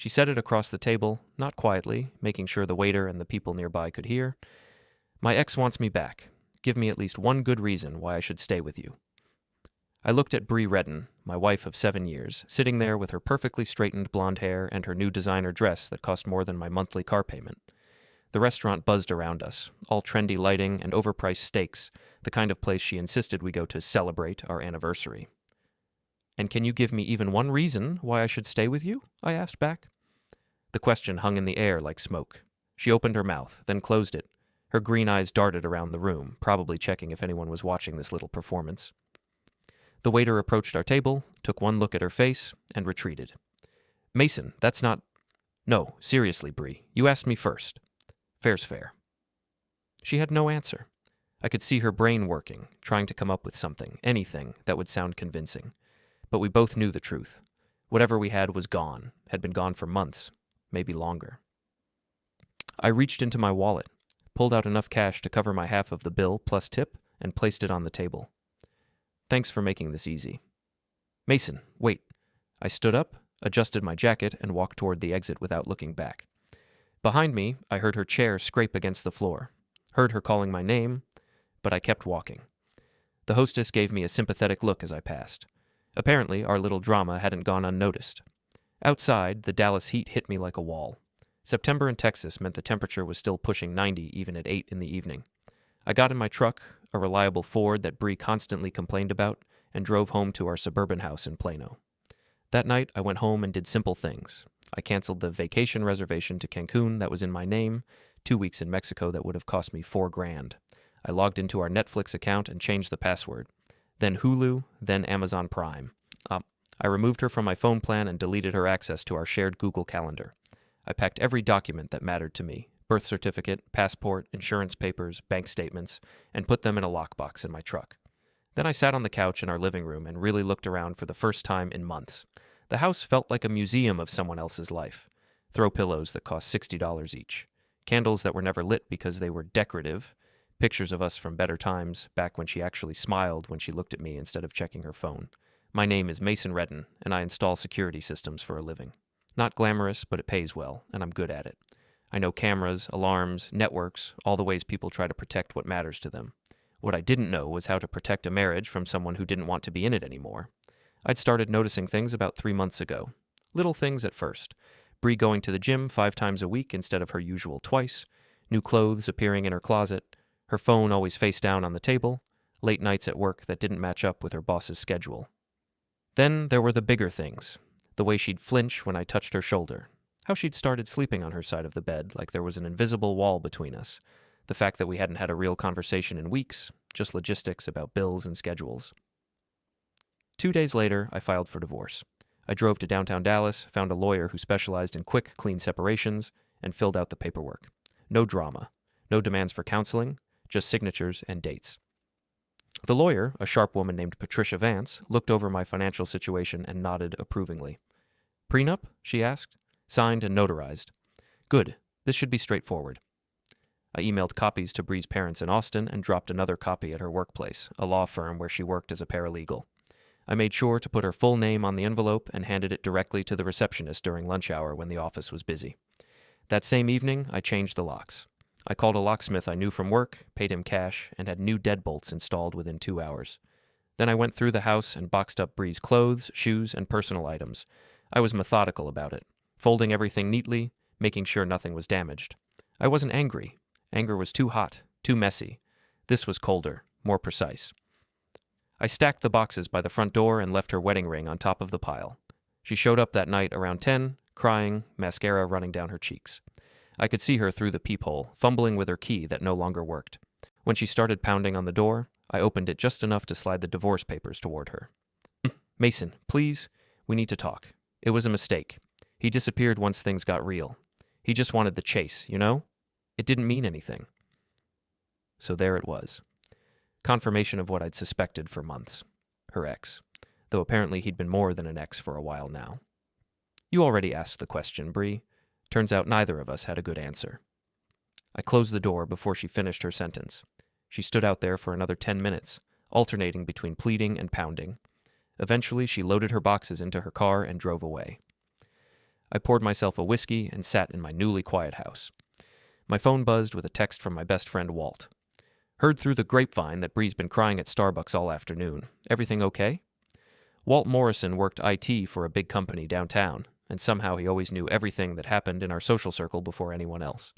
She said it across the table, not quietly, making sure the waiter and the people nearby could hear. "My ex wants me back. Give me at least one good reason why I should stay with you." I looked at Bree Redden, my wife of 7 years, sitting there with her perfectly straightened blonde hair and her new designer dress that cost more than my monthly car payment. The restaurant buzzed around us, all trendy lighting and overpriced steaks, the kind of place she insisted we go to celebrate our anniversary. "And can you give me even one reason why I should stay with you?" I asked back. The question hung in the air like smoke. She opened her mouth, then closed it. Her green eyes darted around the room, probably checking if anyone was watching this little performance. The waiter approached our table, took one look at her face, and retreated. "Mason, that's not—" "No, seriously, Bree, you asked me first. Fair's fair." She had no answer. I could see her brain working, trying to come up with something, anything, that would sound convincing. But we both knew the truth. Whatever we had was gone, had been gone for months, maybe longer. I reached into my wallet, pulled out enough cash to cover my half of the bill plus tip, and placed it on the table. "Thanks for making this easy." "Mason, wait." I stood up, adjusted my jacket, and walked toward the exit without looking back. Behind me, I heard her chair scrape against the floor, heard her calling my name, but I kept walking. The hostess gave me a sympathetic look as I passed. Apparently, our little drama hadn't gone unnoticed. Outside, the Dallas heat hit me like a wall. September in Texas meant the temperature was still pushing 90 even at 8 in the evening. I got in my truck, a reliable Ford that Bree constantly complained about, and drove home to our suburban house in Plano. That night, I went home and did simple things. I canceled the vacation reservation to Cancun that was in my name, 2 weeks in Mexico that would have cost me $4,000. I logged into our Netflix account and changed the password. Then Hulu, then Amazon Prime. I removed her from my phone plan and deleted her access to our shared Google Calendar. I packed every document that mattered to me, birth certificate, passport, insurance papers, bank statements, and put them in a lockbox in my truck. Then I sat on the couch in our living room and really looked around for the first time in months. The house felt like a museum of someone else's life. Throw pillows that cost $60 each. Candles that were never lit because they were decorative. Pictures of us from better times, back when she actually smiled when she looked at me instead of checking her phone. My name is Mason Redden, and I install security systems for a living. Not glamorous, but it pays well, and I'm good at it. I know cameras, alarms, networks, all the ways people try to protect what matters to them. What I didn't know was how to protect a marriage from someone who didn't want to be in it anymore. I'd started noticing things about 3 months ago. Little things at first. Bree going to the gym 5 times a week instead of her usual twice. New clothes appearing in her closet. Her phone always face down on the table. Late nights at work that didn't match up with her boss's schedule. Then there were the bigger things. The way she'd flinch when I touched her shoulder. How she'd started sleeping on her side of the bed like there was an invisible wall between us. The fact that we hadn't had a real conversation in weeks, just logistics about bills and schedules. 2 days later, I filed for divorce. I drove to downtown Dallas, found a lawyer who specialized in quick, clean separations, and filled out the paperwork. No drama. No demands for counseling, just signatures and dates. The lawyer, a sharp woman named Patricia Vance, looked over my financial situation and nodded approvingly. "Prenup?" she asked. "Signed and notarized." "Good. This should be straightforward." I emailed copies to Bree's parents in Austin and dropped another copy at her workplace, a law firm where she worked as a paralegal. I made sure to put her full name on the envelope and handed it directly to the receptionist during lunch hour when the office was busy. That same evening, I changed the locks. I called a locksmith I knew from work, paid him cash, and had new deadbolts installed within 2 hours. Then I went through the house and boxed up Bree's clothes, shoes, and personal items. I was methodical about it, folding everything neatly, making sure nothing was damaged. I wasn't angry. Anger was too hot, too messy. This was colder, more precise. I stacked the boxes by the front door and left her wedding ring on top of the pile. She showed up that night around 10, crying, mascara running down her cheeks. I could see her through the peephole, fumbling with her key that no longer worked. When she started pounding on the door, I opened it just enough to slide the divorce papers toward her. "Mason, please, we need to talk. It was a mistake. He disappeared once things got real. He just wanted the chase, you know? It didn't mean anything." So there it was. Confirmation of what I'd suspected for months. Her ex. Though apparently he'd been more than an ex for a while now. "You already asked the question, Bree. Turns out neither of us had a good answer." I closed the door before she finished her sentence. She stood out there for another 10 minutes, alternating between pleading and pounding. Eventually, she loaded her boxes into her car and drove away. I poured myself a whiskey and sat in my newly quiet house. My phone buzzed with a text from my best friend Walt. Heard through the grapevine that Bree's been crying at Starbucks all afternoon. Everything okay? Walt Morrison worked IT for a big company downtown, and somehow he always knew everything that happened in our social circle before anyone else.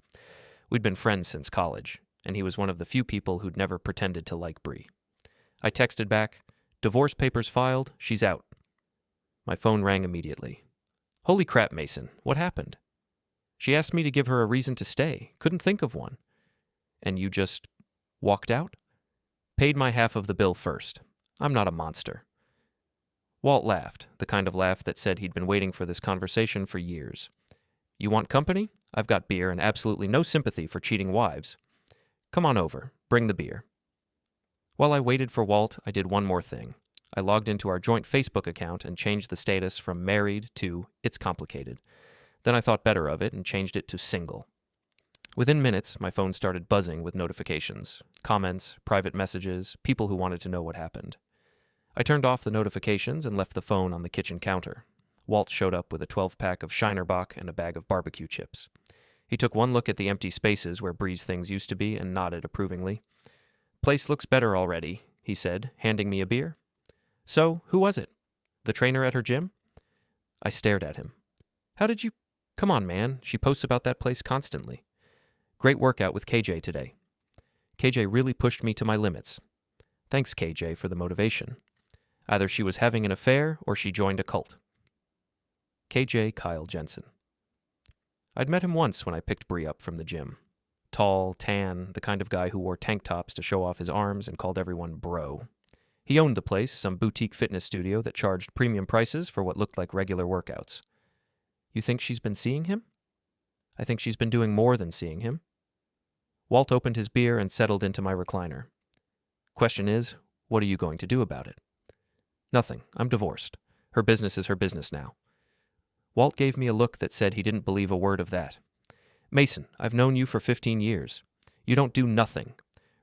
We'd been friends since college, and he was one of the few people who'd never pretended to like Bree. I texted back, "Divorce papers filed, she's out." My phone rang immediately. "Holy crap, Mason, what happened?" "She asked me to give her a reason to stay. Couldn't think of one." "And you just walked out?" "Paid my half of the bill first. I'm not a monster." Walt laughed, the kind of laugh that said he'd been waiting for this conversation for years. "You want company? I've got beer and absolutely no sympathy for cheating wives. Come on over, bring the beer." While I waited for Walt, I did one more thing. I logged into our joint Facebook account and changed the status from married to it's complicated. Then I thought better of it and changed it to single. Within minutes, my phone started buzzing with notifications, comments, private messages, people who wanted to know what happened. I turned off the notifications and left the phone on the kitchen counter. Walt showed up with a 12-pack of Shinerbach and a bag of barbecue chips. He took one look at the empty spaces where Bree's things used to be and nodded approvingly. "Place looks better already," he said, handing me a beer. "So, who was it? The trainer at her gym?" I stared at him. "How did you—" "Come on, man. She posts about that place constantly." "Great workout with KJ today." "KJ really pushed me to my limits." "Thanks, KJ, for the motivation." Either she was having an affair or she joined a cult. KJ Kyle Jenson. I'd met him once when I picked Bree up from the gym. Tall, tan, the kind of guy who wore tank tops to show off his arms and called everyone bro. He owned the place, some boutique fitness studio that charged premium prices for what looked like regular workouts. "You think she's been seeing him?" "I think she's been doing more than seeing him." Walt opened his beer and settled into my recliner. "Question is, what are you going to do about it?" "Nothing. I'm divorced. Her business is her business now." Walt gave me a look that said he didn't believe a word of that. "Mason, I've known you for 15 years. You don't do nothing.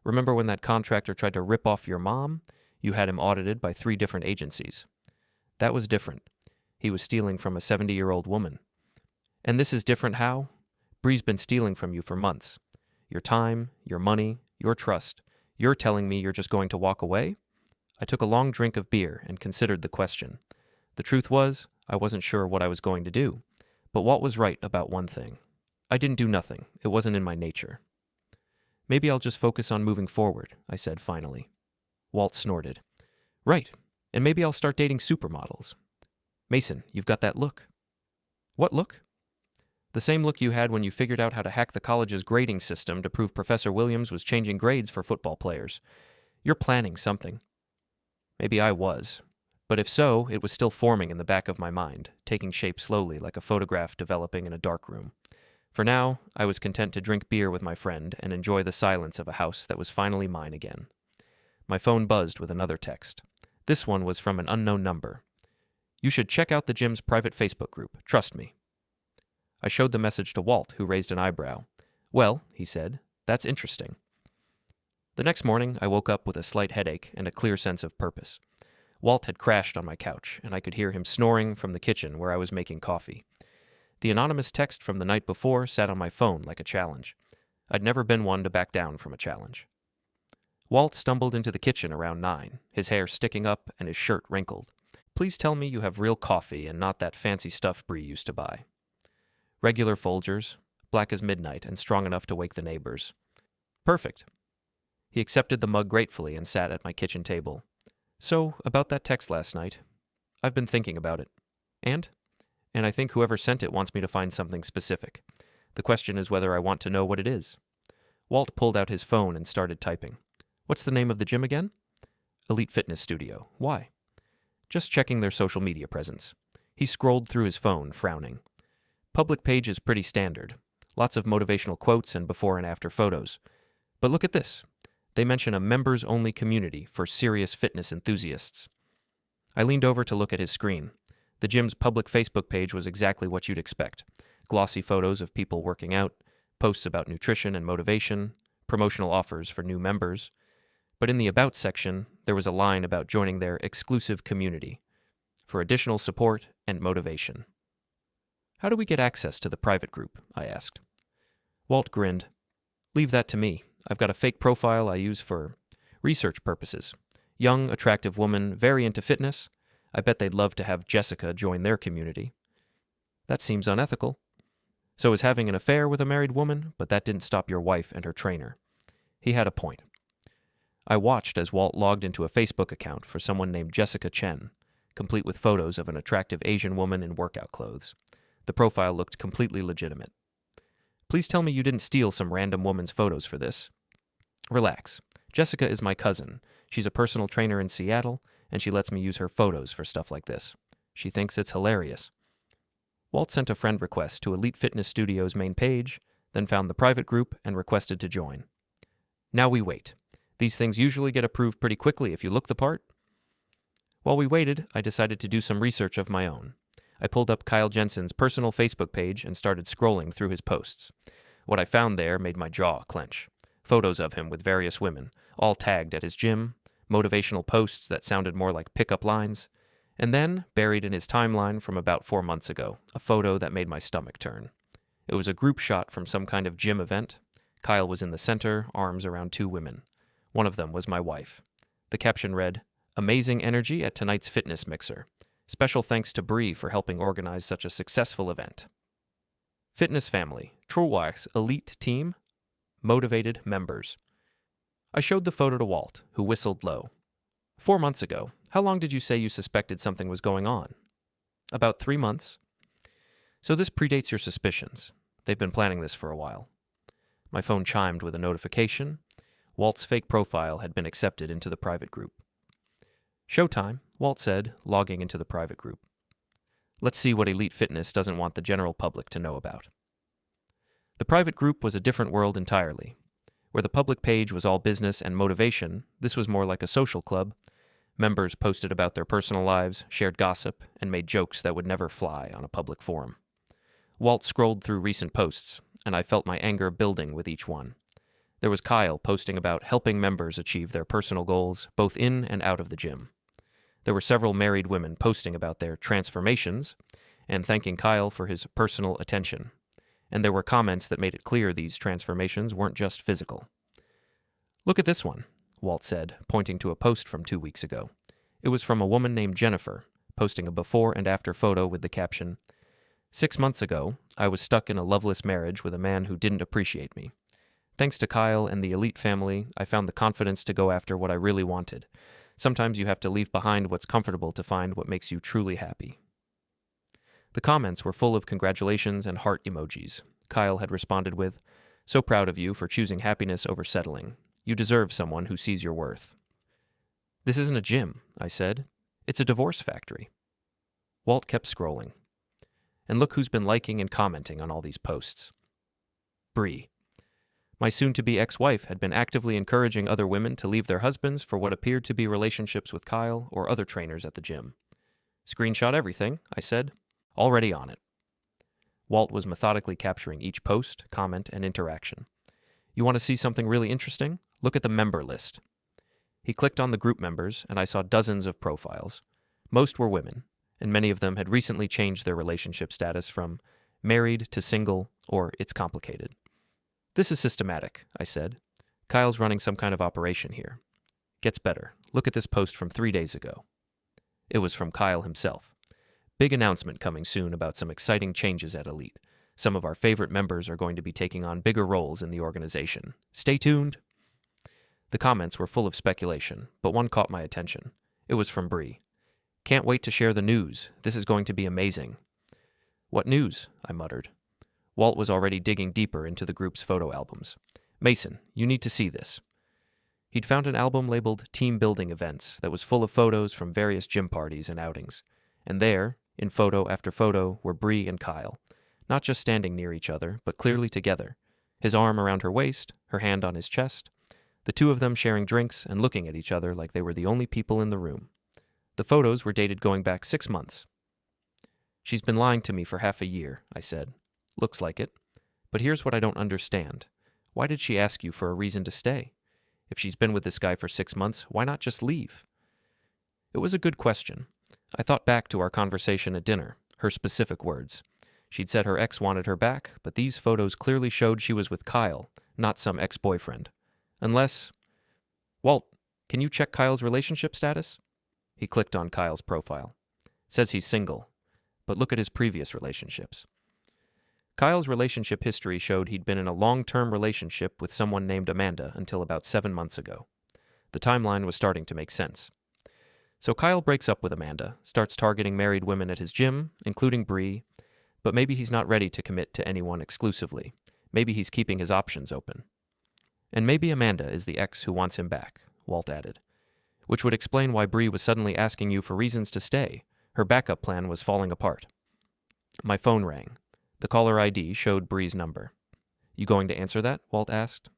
Remember when that contractor tried to rip off your mom? You had him audited by 3 different agencies. That was different. He was stealing from a 70-year-old woman. And this is different how? Bree's been stealing from you for months. Your time, your money, your trust. You're telling me you're just going to walk away?" I took a long drink of beer and considered the question. The truth was, I wasn't sure what I was going to do. But Walt was right about one thing. I didn't do nothing. It wasn't in my nature. "Maybe I'll just focus on moving forward," I said finally. Walt snorted. "Right. And maybe I'll start dating supermodels." "Mason, you've got that look." "What look?" "The same look you had when you figured out how to hack the college's grading system to prove Professor Williams was changing grades for football players. You're planning something." Maybe I was. But if so, it was still forming in the back of my mind, taking shape slowly like a photograph developing in a dark room. For now, I was content to drink beer with my friend and enjoy the silence of a house that was finally mine again. My phone buzzed with another text. This one was from an unknown number. "You should check out the gym's private Facebook group. Trust me." I showed the message to Walt, who raised an eyebrow. "Well," he said, "that's interesting." The next morning, I woke up with a slight headache and a clear sense of purpose. Walt had crashed on my couch, and I could hear him snoring from the kitchen where I was making coffee. The anonymous text from the night before sat on my phone like a challenge. I'd never been one to back down from a challenge. Walt stumbled into the kitchen around 9, his hair sticking up and his shirt wrinkled. "Please tell me you have real coffee and not that fancy stuff Bree used to buy." "Regular Folgers, black as midnight and strong enough to wake the neighbors." "Perfect." He accepted the mug gratefully and sat at my kitchen table. "So, about that text last night. I've been thinking about it. And I think whoever sent it wants me to find something specific. The question is whether I want to know what it is." Walt pulled out his phone and started typing. "What's the name of the gym again?" "Elite Fitness Studio." "Why?" "Just checking their social media presence." He scrolled through his phone, frowning. "Public page is pretty standard. Lots of motivational quotes and before and after photos. But look at this. They mention a members-only community for serious fitness enthusiasts." I leaned over to look at his screen. The gym's public Facebook page was exactly what you'd expect. Glossy photos of people working out, posts about nutrition and motivation, promotional offers for new members. But in the About section, there was a line about joining their exclusive community for additional support and motivation. How do we get access to the private group? I asked. Walt grinned. Leave that to me. I've got a fake profile I use for research purposes. Young, attractive woman, very into fitness. I bet they'd love to have Jessica join their community. That seems unethical. So is having an affair with a married woman, but that didn't stop your wife and her trainer. He had a point. I watched as Walt logged into a Facebook account for someone named Jessica Chen, complete with photos of an attractive Asian woman in workout clothes. The profile looked completely legitimate. Please tell me you didn't steal some random woman's photos for this. Relax. Jessica is my cousin. She's a personal trainer in Seattle, and she lets me use her photos for stuff like this. She thinks it's hilarious. Walt sent a friend request to Elite Fitness Studio's main page, then found the private group and requested to join. Now we wait. These things usually get approved pretty quickly if you look the part. While we waited, I decided to do some research of my own. I pulled up Kyle Jenson's personal Facebook page and started scrolling through his posts. What I found there made my jaw clench. Photos of him with various women, all tagged at his gym, motivational posts that sounded more like pickup lines, and then, buried in his timeline from about 4 months ago, a photo that made my stomach turn. It was a group shot from some kind of gym event. Kyle was in the center, arms around 2 women. One of them was my wife. The caption read, "Amazing energy at tonight's fitness mixer. Special thanks to Bree for helping organize such a successful event. Fitness family, Trollwach's elite team, motivated members." I showed the photo to Walt, who whistled low. 4 months ago, how long did you say you suspected something was going on? About 3 months. So this predates your suspicions. They've been planning this for a while. My phone chimed with a notification. Walt's fake profile had been accepted into the private group. Showtime, Walt said, logging into the private group. Let's see what Elite Fitness doesn't want the general public to know about. The private group was a different world entirely. Where the public page was all business and motivation, this was more like a social club. Members posted about their personal lives, shared gossip, and made jokes that would never fly on a public forum. Walt scrolled through recent posts, and I felt my anger building with each one. There was Kyle posting about helping members achieve their personal goals, both in and out of the gym. There were several married women posting about their transformations and thanking Kyle for his personal attention. And there were comments that made it clear these transformations weren't just physical. Look at this one, Walt said, pointing to a post from 2 weeks ago. It was from a woman named Jennifer, posting a before and after photo with the caption, "6 months ago, I was stuck in a loveless marriage with a man who didn't appreciate me. Thanks to Kyle and the Elite family, I found the confidence to go after what I really wanted. Sometimes you have to leave behind what's comfortable to find what makes you truly happy." The comments were full of congratulations and heart emojis. Kyle had responded with, "So proud of you for choosing happiness over settling. You deserve someone who sees your worth." "This isn't a gym," I said. "It's a divorce factory." Walt kept scrolling. And look who's been liking and commenting on all these posts. Bree. My soon-to-be ex-wife had been actively encouraging other women to leave their husbands for what appeared to be relationships with Kyle or other trainers at the gym. "Screenshot everything," I said. "Already on it." Walt was methodically capturing each post, comment, and interaction. "You want to see something really interesting? Look at the member list." He clicked on the group members, and I saw dozens of profiles. Most were women, and many of them had recently changed their relationship status from married to single or it's complicated. "This is systematic," I said. "Kyle's running some kind of operation here. Gets better. Look at this post from 3 days ago." It was from Kyle himself. "Big announcement coming soon about some exciting changes at Elite. Some of our favorite members are going to be taking on bigger roles in the organization. Stay tuned." The comments were full of speculation, but one caught my attention. It was from Bree. "Can't wait to share the news. This is going to be amazing." "What news?" I muttered. Walt was already digging deeper into the group's photo albums. "Mason, you need to see this." He'd found an album labeled Team Building Events that was full of photos from various gym parties and outings. And there, in photo after photo, were Bree and Kyle, not just standing near each other, but clearly together, his arm around her waist, her hand on his chest, the two of them sharing drinks and looking at each other like they were the only people in the room. The photos were dated going back 6 months. "She's been lying to me for half a year," I said. "Looks like it. But here's what I don't understand. Why did she ask you for a reason to stay? If she's been with this guy for 6 months, why not just leave?" It was a good question. I thought back to our conversation at dinner, her specific words. She'd said her ex wanted her back, but these photos clearly showed she was with Kyle, not some ex-boyfriend. Unless... Walt, can you check Kyle's relationship status? He clicked on Kyle's profile. Says he's single, but look at his previous relationships. Kyle's relationship history showed he'd been in a long-term relationship with someone named Amanda until about 7 months ago. The timeline was starting to make sense. So Kyle breaks up with Amanda, starts targeting married women at his gym, including Bree, but maybe he's not ready to commit to anyone exclusively. Maybe he's keeping his options open. And maybe Amanda is the ex who wants him back, Walt added, which would explain why Bree was suddenly asking you for reasons to stay. Her backup plan was falling apart. My phone rang. The caller ID showed Bree's number. You going to answer that? Walt asked.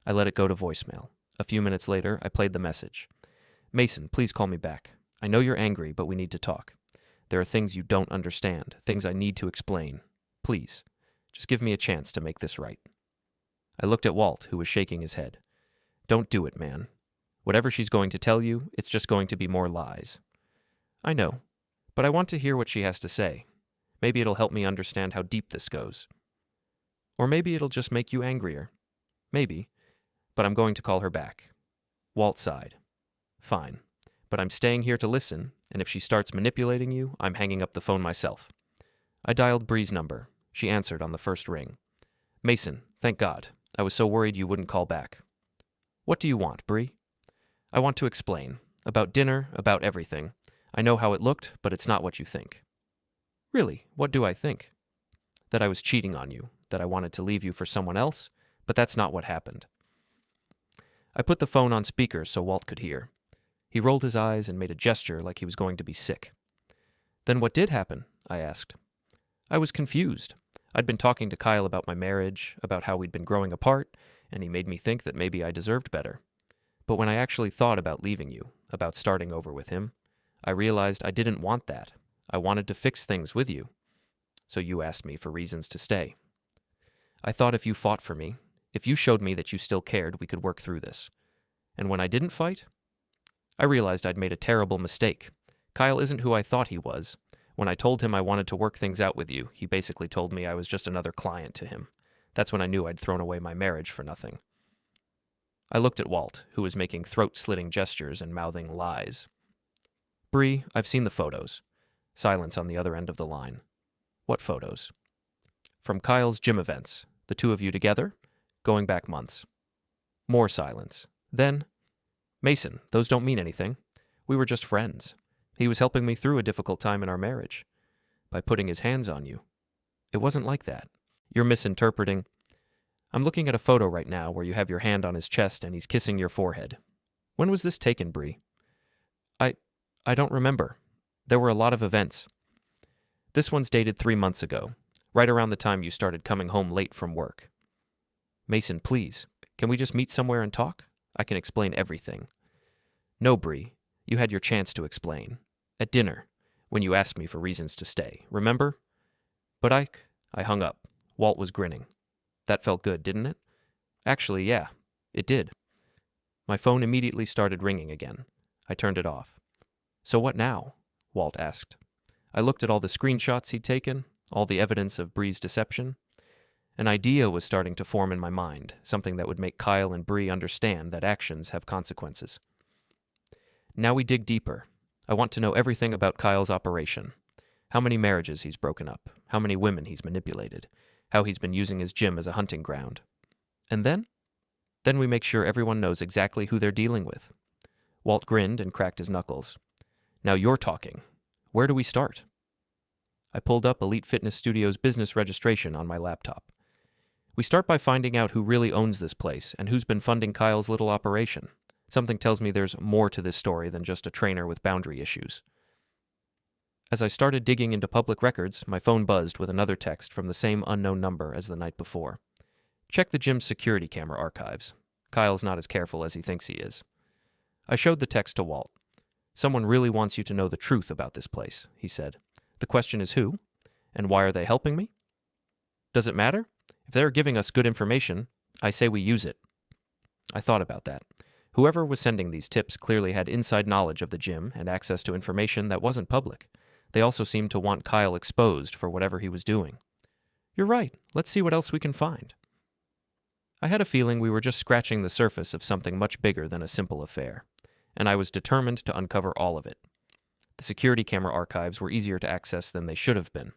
I let it go to voicemail. A few minutes later, I played the message. Mason, please call me back. I know you're angry, but we need to talk. There are things you don't understand, things I need to explain. Please, just give me a chance to make this right. I looked at Walt, who was shaking his head. Don't do it, man. Whatever she's going to tell you, it's just going to be more lies. I know, but I want to hear what she has to say. Maybe it'll help me understand how deep this goes. Or maybe it'll just make you angrier. Maybe, but I'm going to call her back. Walt sighed. Fine, but I'm staying here to listen, and if she starts manipulating you, I'm hanging up the phone myself. I dialed Bree's number. She answered on the first ring. Mason, thank God. I was so worried you wouldn't call back. What do you want, Bree? I want to explain. About dinner, about everything. I know how it looked, but it's not what you think. Really, what do I think? That I was cheating on you, that I wanted to leave you for someone else, but that's not what happened. I put the phone on speaker so Walt could hear. He rolled his eyes and made a gesture like he was going to be sick. Then what did happen? I asked. I was confused. I'd been talking to Kyle about my marriage, about how we'd been growing apart, and he made me think that maybe I deserved better. But when I actually thought about leaving you, about starting over with him, I realized I didn't want that. I wanted to fix things with you. So you asked me for reasons to stay. I thought if you fought for me, if you showed me that you still cared, we could work through this. And when I didn't fight, I realized I'd made a terrible mistake. Kyle isn't who I thought he was. When I told him I wanted to work things out with you, he basically told me I was just another client to him. That's when I knew I'd thrown away my marriage for nothing. I looked at Walt, who was making throat-slitting gestures and mouthing lies. Bree, I've seen the photos. Silence on the other end of the line. What photos? From Kyle's gym events. The two of you together? Going back months. More silence. Then, Mason, those don't mean anything. We were just friends. He was helping me through a difficult time in our marriage. By putting his hands on you. It wasn't like that. You're misinterpreting. I'm looking at a photo right now where you have your hand on his chest and he's kissing your forehead. When was this taken, Bree? I don't remember. There were a lot of events. This one's dated 3 months ago, right around the time you started coming home late from work. Mason, please, can we just meet somewhere and talk? I can explain everything. No, Bree, you had your chance to explain. At dinner, when you asked me for reasons to stay, remember? But I hung up. Walt was grinning. That felt good, didn't it? Actually, yeah, it did. My phone immediately started ringing again. I turned it off. So what now? Walt asked. I looked at all the screenshots he'd taken, all the evidence of Bree's deception. An idea was starting to form in my mind, something that would make Kyle and Bree understand that actions have consequences. Now we dig deeper. I want to know everything about Kyle's operation. How many marriages he's broken up, how many women he's manipulated, how he's been using his gym as a hunting ground. And then? Then we make sure everyone knows exactly who they're dealing with. Walt grinned and cracked his knuckles. Now you're talking. Where do we start? I pulled up Elite Fitness Studio's business registration on my laptop. We start by finding out who really owns this place and who's been funding Kyle's little operation. Something tells me there's more to this story than just a trainer with boundary issues. As I started digging into public records, my phone buzzed with another text from the same unknown number as the night before. Check the gym's security camera archives. Kyle's not as careful as he thinks he is. I showed the text to Walt. Someone really wants you to know the truth about this place, he said. The question is who? And why are they helping me? Does it matter? If they're giving us good information, I say we use it. I thought about that. Whoever was sending these tips clearly had inside knowledge of the gym and access to information that wasn't public. They also seemed to want Kyle exposed for whatever he was doing. You're right. Let's see what else we can find. I had a feeling we were just scratching the surface of something much bigger than a simple affair, and I was determined to uncover all of it. The security camera archives were easier to access than they should have been.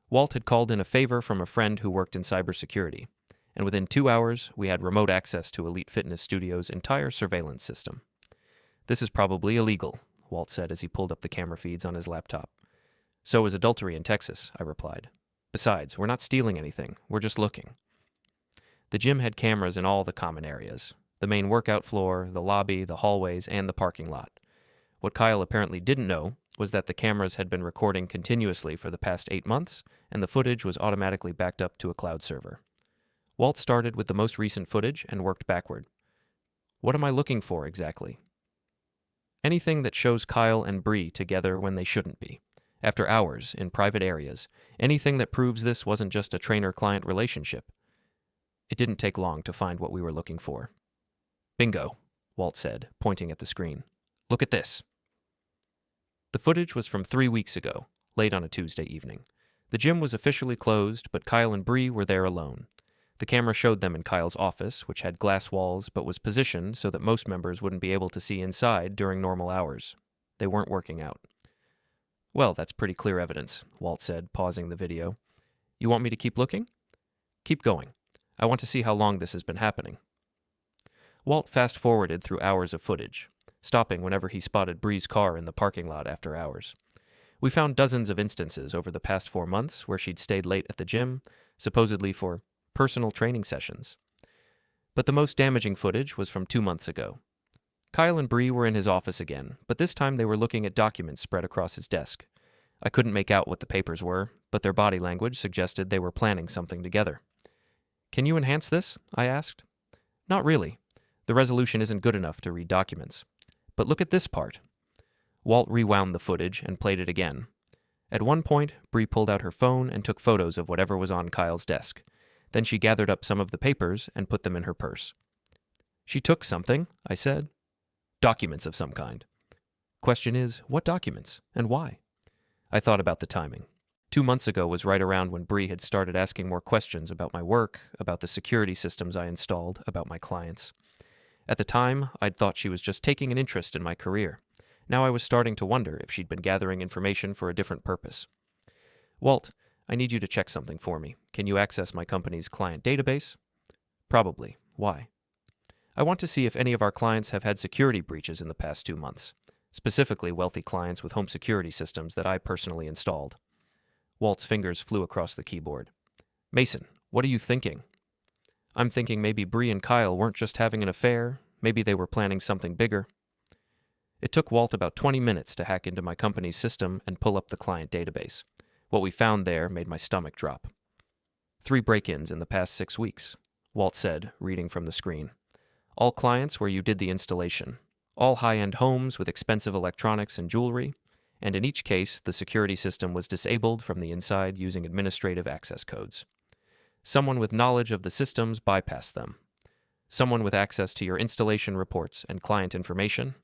Walt had called in a favor from a friend who worked in cybersecurity, and within 2 hours, we had remote access to Elite Fitness Studio's entire surveillance system. This is probably illegal, Walt said as he pulled up the camera feeds on his laptop. So is adultery in Texas, I replied. Besides, we're not stealing anything, we're just looking. The gym had cameras in all the common areas, the main workout floor, the lobby, the hallways, and the parking lot. What Kyle apparently didn't know was that the cameras had been recording continuously for the past 8 months, and the footage was automatically backed up to a cloud server. Walt started with the most recent footage and worked backward. What am I looking for exactly? Anything that shows Kyle and Bree together when they shouldn't be, after hours in private areas, anything that proves this wasn't just a trainer-client relationship. It didn't take long to find what we were looking for. Bingo, Walt said, pointing at the screen. Look at this. The footage was from 3 weeks ago, late on a Tuesday evening. The gym was officially closed, but Kyle and Bree were there alone. The camera showed them in Kyle's office, which had glass walls but was positioned so that most members wouldn't be able to see inside during normal hours. They weren't working out. Well, that's pretty clear evidence, Walt said, pausing the video. You want me to keep looking? Keep going. I want to see how long this has been happening. Walt fast-forwarded through hours of footage, stopping whenever he spotted Bree's car in the parking lot after hours. We found dozens of instances over the past 4 months where she'd stayed late at the gym, supposedly for personal training sessions. But the most damaging footage was from 2 months ago. Kyle and Bree were in his office again, but this time they were looking at documents spread across his desk. I couldn't make out what the papers were, but their body language suggested they were planning something together. Can you enhance this? I asked. Not really. The resolution isn't good enough to read documents. But look at this part. Walt rewound the footage and played it again. At one point, Bree pulled out her phone and took photos of whatever was on Kyle's desk. Then she gathered up some of the papers and put them in her purse. She took something, I said. Documents of some kind. Question is, what documents, and why? I thought about the timing. 2 months ago was right around when Bree had started asking more questions about my work, about the security systems I installed, about my clients. At the time, I'd thought she was just taking an interest in my career. Now I was starting to wonder if she'd been gathering information for a different purpose. Walt, I need you to check something for me. Can you access my company's client database? Probably. Why? I want to see if any of our clients have had security breaches in the past 2 months, specifically wealthy clients with home security systems that I personally installed. Walt's fingers flew across the keyboard. Mason, what are you thinking? I'm thinking maybe Bree and Kyle weren't just having an affair, maybe they were planning something bigger. It took Walt about 20 minutes to hack into my company's system and pull up the client database. What we found there made my stomach drop. 3 break-ins in the past 6 weeks, Walt said, reading from the screen. All clients where you did the installation. All high-end homes with expensive electronics and jewelry, and in each case, the security system was disabled from the inside using administrative access codes. Someone with knowledge of the systems bypassed them. Someone with access to your installation reports and client information.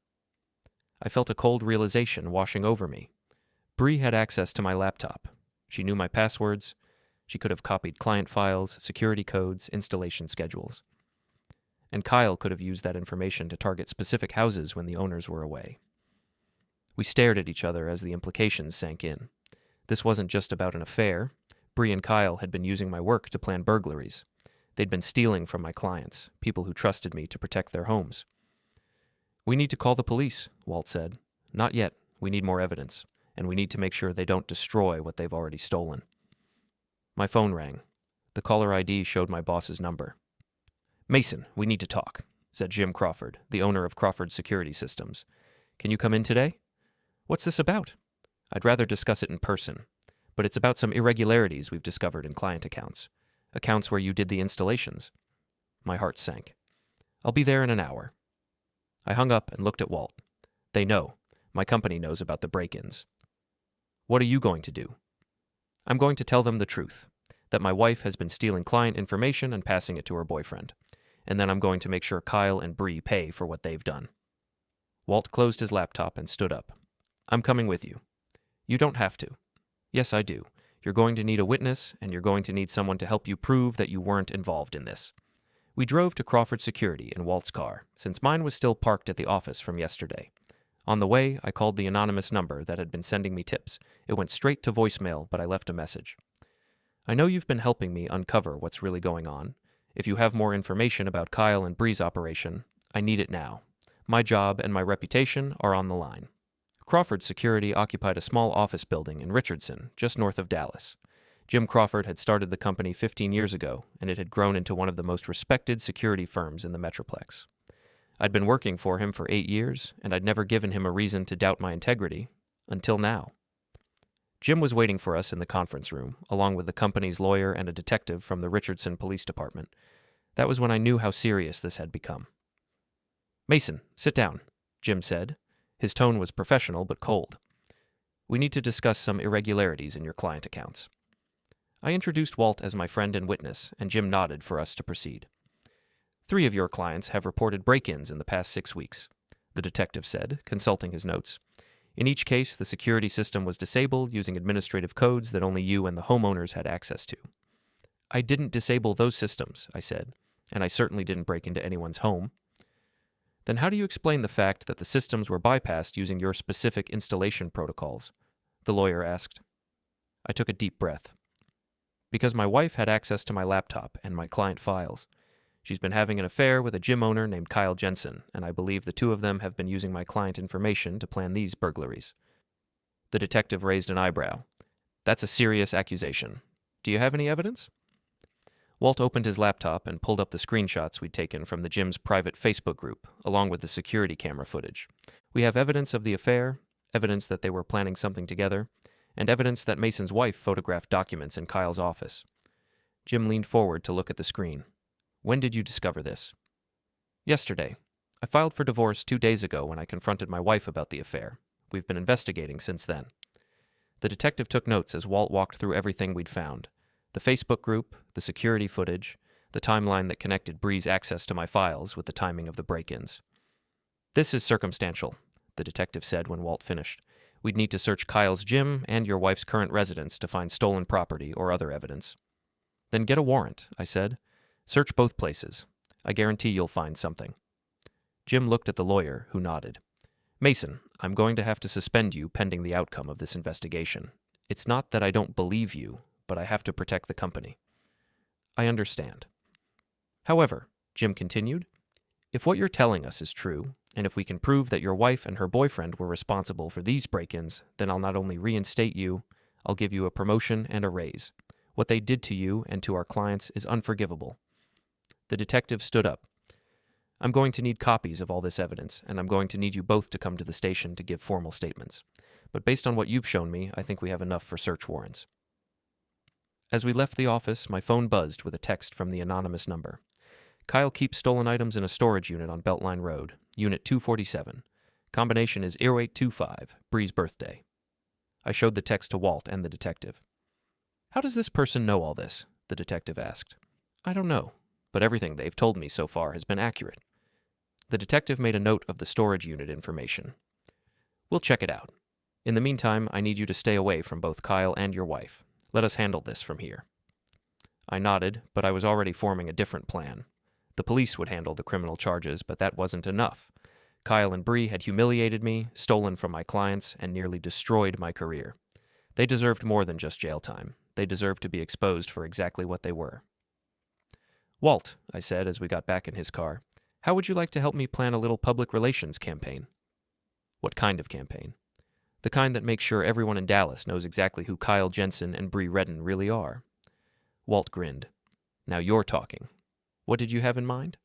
I felt a cold realization washing over me. Bree had access to my laptop. She knew my passwords. She could have copied client files, security codes, installation schedules. And Kyle could have used that information to target specific houses when the owners were away. We stared at each other as the implications sank in. This wasn't just about an affair. Bree and Kyle had been using my work to plan burglaries. They'd been stealing from my clients, people who trusted me to protect their homes. We need to call the police, Walt said. Not yet. We need more evidence, and we need to make sure they don't destroy what they've already stolen. My phone rang. The caller ID showed my boss's number. Mason, we need to talk, said Jim Crawford, the owner of Crawford Security Systems. Can you come in today? What's this about? I'd rather discuss it in person, but it's about some irregularities we've discovered in client accounts where you did the installations. My heart sank. I'll be there in an hour. I hung up and looked at Walt. They know. My company knows about the break-ins. What are you going to do? I'm going to tell them the truth, that my wife has been stealing client information and passing it to her boyfriend, and then I'm going to make sure Kyle and Bree pay for what they've done. Walt closed his laptop and stood up. I'm coming with you. You don't have to. Yes, I do. You're going to need a witness, and you're going to need someone to help you prove that you weren't involved in this. We drove to Crawford Security in Walt's car, since mine was still parked at the office from yesterday. On the way, I called the anonymous number that had been sending me tips. It went straight to voicemail, but I left a message. I know you've been helping me uncover what's really going on. If you have more information about Kyle and Bree's operation, I need it now. My job and my reputation are on the line. Crawford Security occupied a small office building in Richardson, just north of Dallas. Jim Crawford had started the company 15 years ago, and it had grown into one of the most respected security firms in the Metroplex. I'd been working for him for 8 years, and I'd never given him a reason to doubt my integrity, until now. Jim was waiting for us in the conference room, along with the company's lawyer and a detective from the Richardson Police Department. That was when I knew how serious this had become. "Mason, sit down," Jim said. His tone was professional but cold. "We need to discuss some irregularities in your client accounts." I introduced Walt as my friend and witness, and Jim nodded for us to proceed. "3 of your clients have reported break-ins in the past 6 weeks," the detective said, consulting his notes. "In each case, the security system was disabled using administrative codes that only you and the homeowners had access to." "I didn't disable those systems," I said, "and I certainly didn't break into anyone's home." "Then how do you explain the fact that the systems were bypassed using your specific installation protocols?" the lawyer asked. I took a deep breath. "Because my wife had access to my laptop and my client files. She's been having an affair with a gym owner named Kyle Jenson, and I believe the two of them have been using my client information to plan these burglaries." The detective raised an eyebrow. "That's a serious accusation. Do you have any evidence?" Walt opened his laptop and pulled up the screenshots we'd taken from the gym's private Facebook group, along with the security camera footage. "We have evidence of the affair, evidence that they were planning something together, and evidence that Mason's wife photographed documents in Kyle's office." Jim leaned forward to look at the screen. "When did you discover this?" "Yesterday. I filed for divorce 2 days ago when I confronted my wife about the affair. We've been investigating since then." The detective took notes as Walt walked through everything we'd found. The Facebook group, the security footage, the timeline that connected Bree's access to my files with the timing of the break-ins. "This is circumstantial," the detective said when Walt finished. "We'd need to search Kyle's gym and your wife's current residence to find stolen property or other evidence." "Then get a warrant," I said. "Search both places. I guarantee you'll find something." Jim looked at the lawyer, who nodded. "Mason, I'm going to have to suspend you pending the outcome of this investigation. It's not that I don't believe you, but I have to protect the company." "I understand." "However," Jim continued, "if what you're telling us is true, and if we can prove that your wife and her boyfriend were responsible for these break-ins, then I'll not only reinstate you, I'll give you a promotion and a raise. What they did to you and to our clients is unforgivable." The detective stood up. "I'm going to need copies of all this evidence, and I'm going to need you both to come to the station to give formal statements. But based on what you've shown me, I think we have enough for search warrants." As we left the office, my phone buzzed with a text from the anonymous number. "Kyle keeps stolen items in a storage unit on Beltline Road, Unit 247. Combination is 0825, Bree's birthday." I showed the text to Walt and the detective. "How does this person know all this?" the detective asked. "I don't know, but everything they've told me so far has been accurate." The detective made a note of the storage unit information. "We'll check it out. In the meantime, I need you to stay away from both Kyle and your wife. Let us handle this from here." I nodded, but I was already forming a different plan. The police would handle the criminal charges, but that wasn't enough. Kyle and Bree had humiliated me, stolen from my clients, and nearly destroyed my career. They deserved more than just jail time. They deserved to be exposed for exactly what they were. "Walt," I said as we got back in his car, "how would you like to help me plan a little public relations campaign?" "What kind of campaign?" "The kind that makes sure everyone in Dallas knows exactly who Kyle Jenson and Bree Redden really are." Walt grinned. "Now you're talking. What did you have in mind?"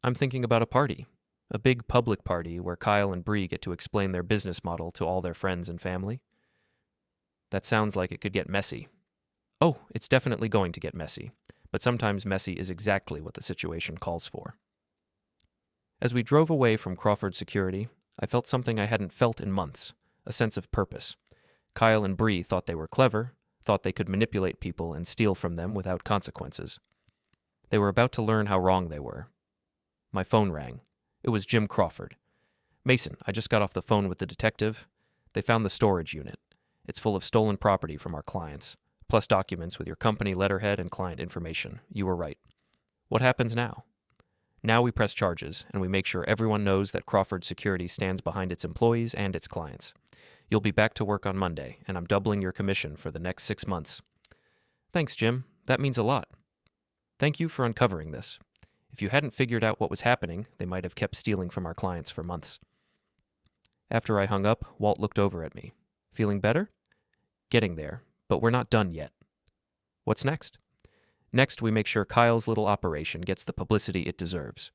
"I'm thinking about a party. A big public party where Kyle and Bree get to explain their business model to all their friends and family." "That sounds like it could get messy." "Oh, it's definitely going to get messy. But sometimes messy is exactly what the situation calls for." As we drove away from Crawford Security, I felt something I hadn't felt in months, a sense of purpose. Kyle and Bree thought they were clever, thought they could manipulate people and steal from them without consequences. They were about to learn how wrong they were. My phone rang. It was Jim Crawford. "Mason, I just got off the phone with the detective. They found the storage unit. It's full of stolen property from our clients, plus documents with your company letterhead and client information. You were right. What happens now? Now we press charges, and we make sure everyone knows that Crawford Security stands behind its employees and its clients. You'll be back to work on Monday, and I'm doubling your commission for the next 6 months. Thanks, Jim. That means a lot. Thank you for uncovering this. If you hadn't figured out what was happening, they might have kept stealing from our clients for months. After I hung up, Walt looked over at me. Feeling better? Getting there, but we're not done yet. What's next? Next, we make sure Kyle's little operation gets the publicity it deserves.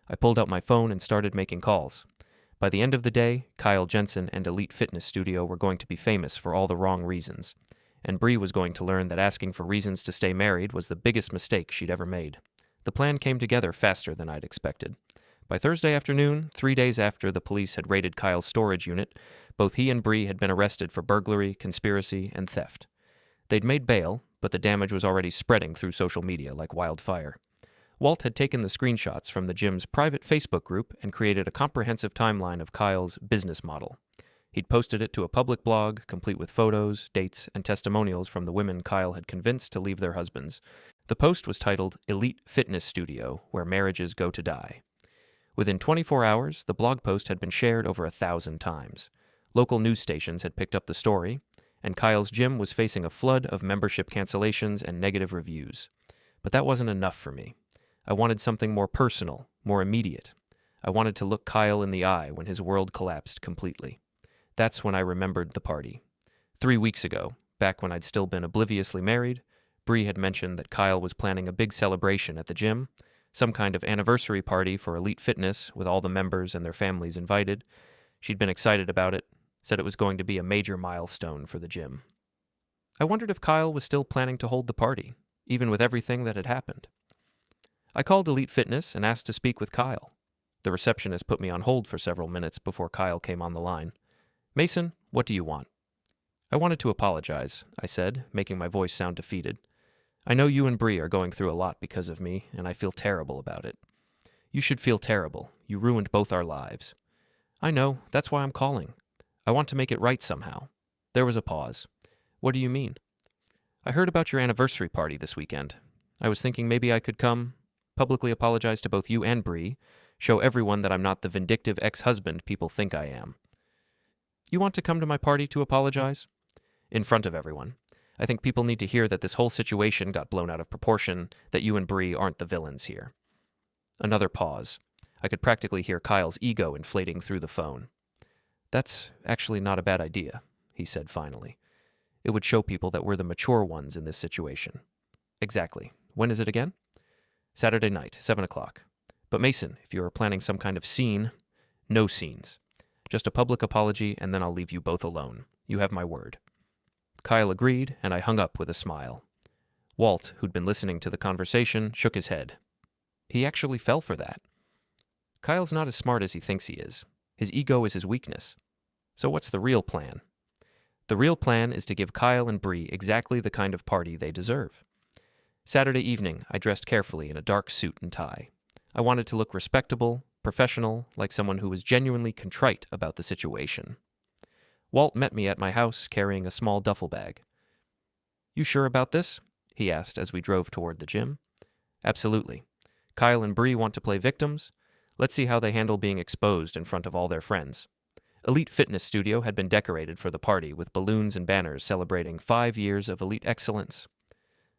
I pulled out my phone and started making calls. By the end of the day, Kyle, Jenson, and Elite Fitness Studio were going to be famous for all the wrong reasons, and Bree was going to learn that asking for reasons to stay married was the biggest mistake she'd ever made. The plan came together faster than I'd expected. By Thursday afternoon, 3 days after the police had raided Kyle's storage unit, both he and Bree had been arrested for burglary, conspiracy, and theft. They'd made bail, but the damage was already spreading through social media like wildfire. Walt had taken the screenshots from the gym's private Facebook group and created a comprehensive timeline of Kyle's business model. He'd posted it to a public blog, complete with photos, dates, and testimonials from the women Kyle had convinced to leave their husbands. The post was titled Elite Fitness Studio, Where Marriages Go to Die. Within 24 hours, the blog post had been shared over 1,000 times. Local news stations had picked up the story, and Kyle's gym was facing a flood of membership cancellations and negative reviews. But that wasn't enough for me. I wanted something more personal, more immediate. I wanted to look Kyle in the eye when his world collapsed completely. That's when I remembered the party. 3 weeks ago, back when I'd still been obliviously married, Bree had mentioned that Kyle was planning a big celebration at the gym, some kind of anniversary party for Elite Fitness with all the members and their families invited. She'd been excited about it, said it was going to be a major milestone for the gym. I wondered if Kyle was still planning to hold the party, even with everything that had happened. I called Elite Fitness and asked to speak with Kyle. The receptionist put me on hold for several minutes before Kyle came on the line. Mason, what do you want? I wanted to apologize, I said, making my voice sound defeated. I know you and Bree are going through a lot because of me, and I feel terrible about it. You should feel terrible. You ruined both our lives. I know, that's why I'm calling. I want to make it right somehow. There was a pause. What do you mean? I heard about your anniversary party this weekend. I was thinking maybe I could come, publicly apologize to both you and Bree, show everyone that I'm not the vindictive ex-husband people think I am. You want to come to my party to apologize? In front of everyone. I think people need to hear that this whole situation got blown out of proportion, that you and Bree aren't the villains here. Another pause. I could practically hear Kyle's ego inflating through the phone. That's actually not a bad idea, he said finally. It would show people that we're the mature ones in this situation. Exactly. When is it again? Saturday night, 7 o'clock. But Mason, if you are planning some kind of scene, no scenes. Just a public apology, and then I'll leave you both alone. You have my word. Kyle agreed, and I hung up with a smile. Walt, who'd been listening to the conversation, shook his head. He actually fell for that. Kyle's not as smart as he thinks he is. His ego is his weakness. So what's the real plan? The real plan is to give Kyle and Bree exactly the kind of party they deserve. Saturday evening, I dressed carefully in a dark suit and tie. I wanted to look respectable, professional, like someone who was genuinely contrite about the situation. Walt met me at my house carrying a small duffel bag. You sure about this? He asked as we drove toward the gym. Absolutely. Kyle and Bree want to play victims. Let's see how they handle being exposed in front of all their friends. Elite Fitness Studio had been decorated for the party with balloons and banners celebrating 5 years of elite excellence.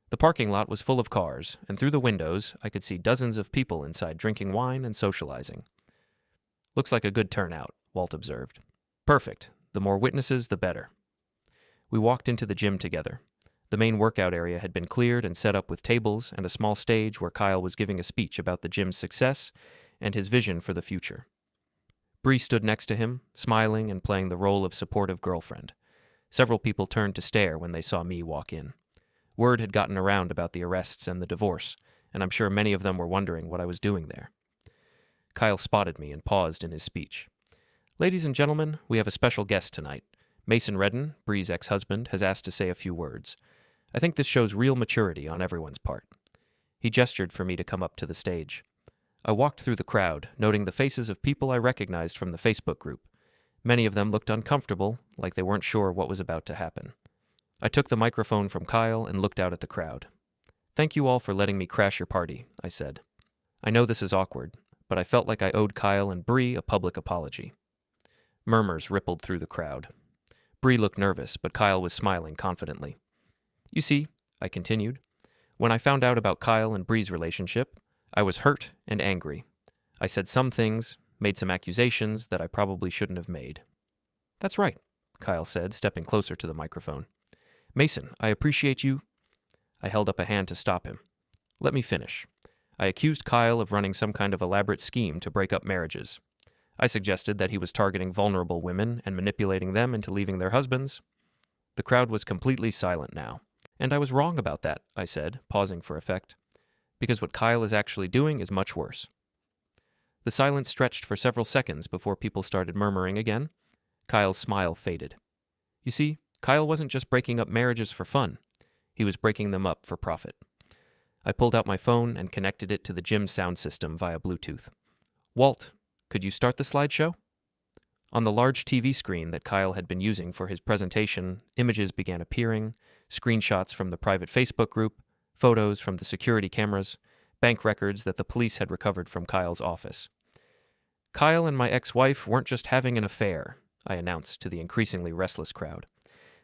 The parking lot was full of cars, and through the windows I could see dozens of people inside drinking wine and socializing. Looks like a good turnout, Walt observed. Perfect. The more witnesses, the better. We walked into the gym together. The main workout area had been cleared and set up with tables and a small stage where Kyle was giving a speech about the gym's success and his vision for the future. Bree stood next to him, smiling and playing the role of supportive girlfriend. Several people turned to stare when they saw me walk in. Word had gotten around about the arrests and the divorce, and I'm sure many of them were wondering what I was doing there. Kyle spotted me and paused in his speech. Ladies and gentlemen, we have a special guest tonight. Mason Redden, Bree's ex-husband, has asked to say a few words. I think this shows real maturity on everyone's part. He gestured for me to come up to the stage. I walked through the crowd, noting the faces of people I recognized from the Facebook group. Many of them looked uncomfortable, like they weren't sure what was about to happen. I took the microphone from Kyle and looked out at the crowd. "Thank you all for letting me crash your party," I said. "I know this is awkward, but I felt like I owed Kyle and Bree a public apology." Murmurs rippled through the crowd. Bree looked nervous, but Kyle was smiling confidently. "You see," I continued, "when I found out about Kyle and Bree's relationship, I was hurt and angry. I said some things, made some accusations that I probably shouldn't have made." "That's right," Kyle said, stepping closer to the microphone. "Mason, I appreciate you." I held up a hand to stop him. "Let me finish. I accused Kyle of running some kind of elaborate scheme to break up marriages. I suggested that he was targeting vulnerable women and manipulating them into leaving their husbands." The crowd was completely silent now. "And I was wrong about that," I said, pausing for effect, "because what Kyle is actually doing is much worse." The silence stretched for several seconds before people started murmuring again. Kyle's smile faded. "You see, Kyle wasn't just breaking up marriages for fun. He was breaking them up for profit." I pulled out my phone and connected it to the gym sound system via Bluetooth. "Walt, could you start the slideshow?" On the large TV screen that Kyle had been using for his presentation, images began appearing, screenshots from the private Facebook group, photos from the security cameras, bank records that the police had recovered from Kyle's office. "Kyle and my ex-wife weren't just having an affair," I announced to the increasingly restless crowd.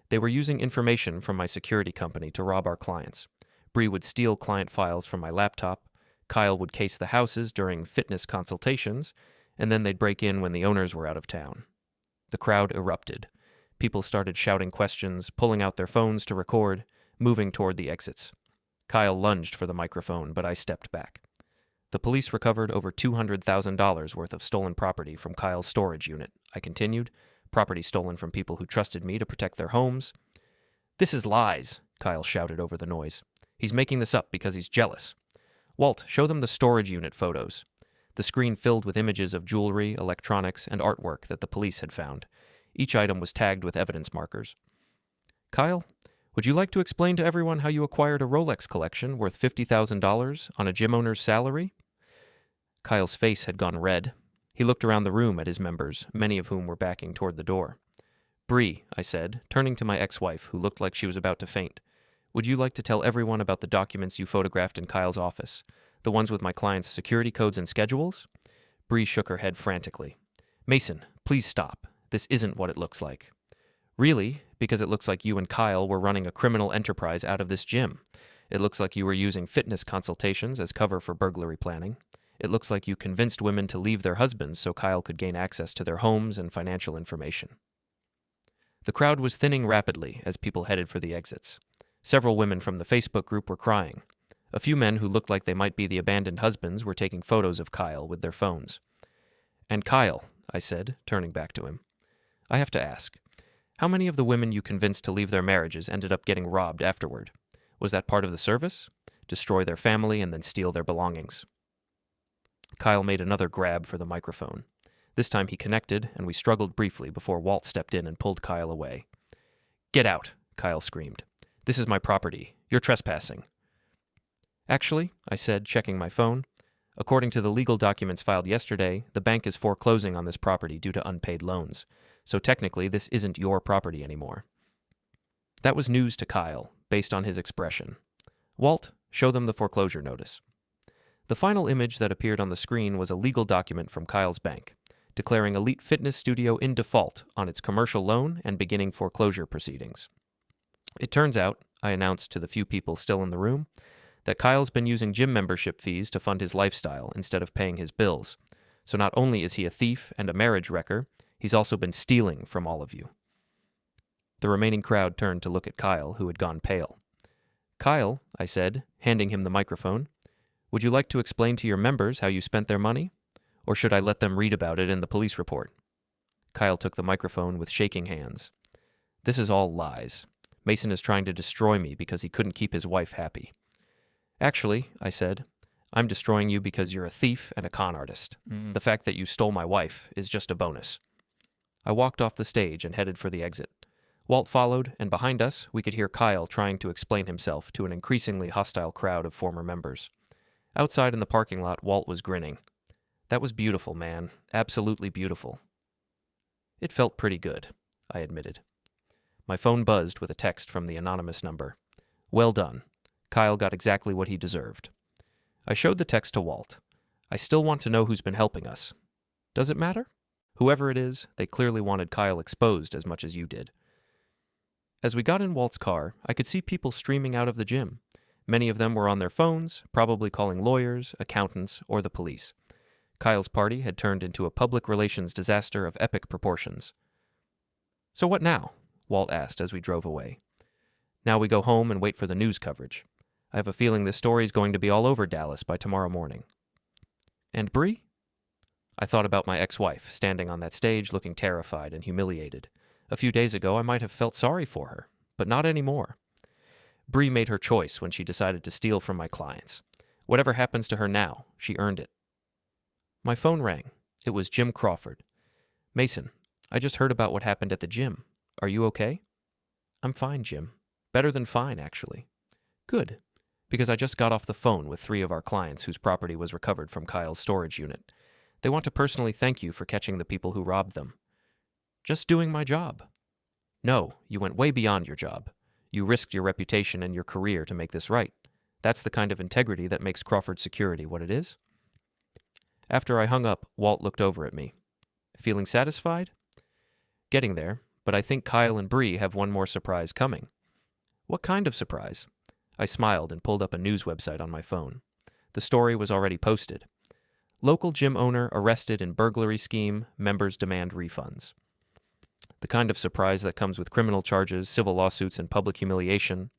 "They were using information from my security company to rob our clients. Bree would steal client files from my laptop, Kyle would case the houses during fitness consultations, and then they'd break in when the owners were out of town." The crowd erupted. People started shouting questions, pulling out their phones to record, moving toward the exits. Kyle lunged for the microphone, but I stepped back. "The police recovered over $200,000 worth of stolen property from Kyle's storage unit," I continued, "property stolen from people who trusted me to protect their homes." "This is lies," Kyle shouted over the noise. "He's making this up because he's jealous. Walt, show them the storage unit photos." The screen filled with images of jewelry, electronics, and artwork that the police had found. Each item was tagged with evidence markers. "Kyle, would you like to explain to everyone how you acquired a Rolex collection worth $50,000 on a gym owner's salary?" Kyle's face had gone red. He looked around the room at his members, many of whom were backing toward the door. "Bree," I said, turning to my ex-wife, who looked like she was about to faint, "would you like to tell everyone about the documents you photographed in Kyle's office? The ones with my client's security codes and schedules?" Bree shook her head frantically. "Mason, please stop. This isn't what it looks like." "Really? Because it looks like you and Kyle were running a criminal enterprise out of this gym. It looks like you were using fitness consultations as cover for burglary planning. It looks like you convinced women to leave their husbands so Kyle could gain access to their homes and financial information." The crowd was thinning rapidly as people headed for the exits. Several women from the Facebook group were crying. A few men who looked like they might be the abandoned husbands were taking photos of Kyle with their phones. "And Kyle," I said, turning back to him, "I have to ask, how many of the women you convinced to leave their marriages ended up getting robbed afterward? Was that part of the service? Destroy their family and then steal their belongings?" Kyle made another grab for the microphone. This time he connected, and we struggled briefly before Walt stepped in and pulled Kyle away. "Get out," Kyle screamed. "This is my property. You're trespassing." "Actually," I said, checking my phone, "according to the legal documents filed yesterday, the bank is foreclosing on this property due to unpaid loans. So technically, this isn't your property anymore." That was news to Kyle, based on his expression. "Walt, show them the foreclosure notice." The final image that appeared on the screen was a legal document from Kyle's bank, declaring Elite Fitness Studio in default on its commercial loan and beginning foreclosure proceedings. It turns out, I announced to the few people still in the room, that Kyle's been using gym membership fees to fund his lifestyle instead of paying his bills. So not only is he a thief and a marriage wrecker, he's also been stealing from all of you. The remaining crowd turned to look at Kyle, who had gone pale. "Kyle," I said, handing him the microphone, "would you like to explain to your members how you spent their money? Or should I let them read about it in the police report?" Kyle took the microphone with shaking hands. "This is all lies. Mason is trying to destroy me because he couldn't keep his wife happy." "Actually," I said, "I'm destroying you because you're a thief and a con artist. The fact that you stole my wife is just a bonus." I walked off the stage and headed for the exit. Walt followed, and behind us, we could hear Kyle trying to explain himself to an increasingly hostile crowd of former members. Outside in the parking lot, Walt was grinning. "That was beautiful, man. Absolutely beautiful." It felt pretty good, I admitted. My phone buzzed with a text from the anonymous number. Well done. Kyle got exactly what he deserved. I showed the text to Walt. I still want to know who's been helping us. Does it matter? Whoever it is, they clearly wanted Kyle exposed as much as you did. As we got in Walt's car, I could see people streaming out of the gym. Many of them were on their phones, probably calling lawyers, accountants, or the police. Kyle's party had turned into a public relations disaster of epic proportions. So what now? Walt asked as we drove away. Now we go home and wait for the news coverage. I have a feeling this story is going to be all over Dallas by tomorrow morning. And Bree? I thought about my ex-wife, standing on that stage looking terrified and humiliated. A few days ago I might have felt sorry for her, but not anymore. Bree made her choice when she decided to steal from my clients. Whatever happens to her now, she earned it. My phone rang. It was Jim Crawford. Mason, I just heard about what happened at the gym. Are you okay? I'm fine, Jim. Better than fine, actually. Good, because I just got off the phone with 3 of our clients whose property was recovered from Kyle's storage unit. They want to personally thank you for catching the people who robbed them. Just doing my job. No, you went way beyond your job. You risked your reputation and your career to make this right. That's the kind of integrity that makes Crawford Security what it is. After I hung up, Walt looked over at me. Feeling satisfied? Getting there, but I think Kyle and Bree have one more surprise coming. What kind of surprise? I smiled and pulled up a news website on my phone. The story was already posted. Local gym owner arrested in burglary scheme, members demand refunds. The kind of surprise that comes with criminal charges, civil lawsuits, and public humiliation.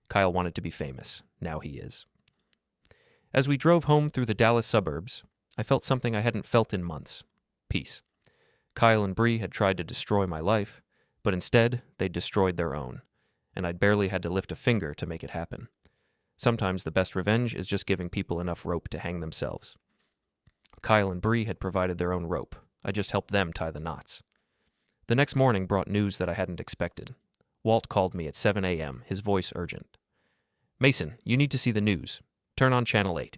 Kyle wanted to be famous. Now he is. As we drove home through the Dallas suburbs, I felt something I hadn't felt in months. Peace. Kyle and Bree had tried to destroy my life, but instead they'd destroyed their own, and I'd barely had to lift a finger to make it happen. Sometimes the best revenge is just giving people enough rope to hang themselves. Kyle and Bree had provided their own rope. I just helped them tie the knots. The next morning brought news that I hadn't expected. Walt called me at 7 a.m., his voice urgent. Mason, you need to see the news. Turn on Channel 8.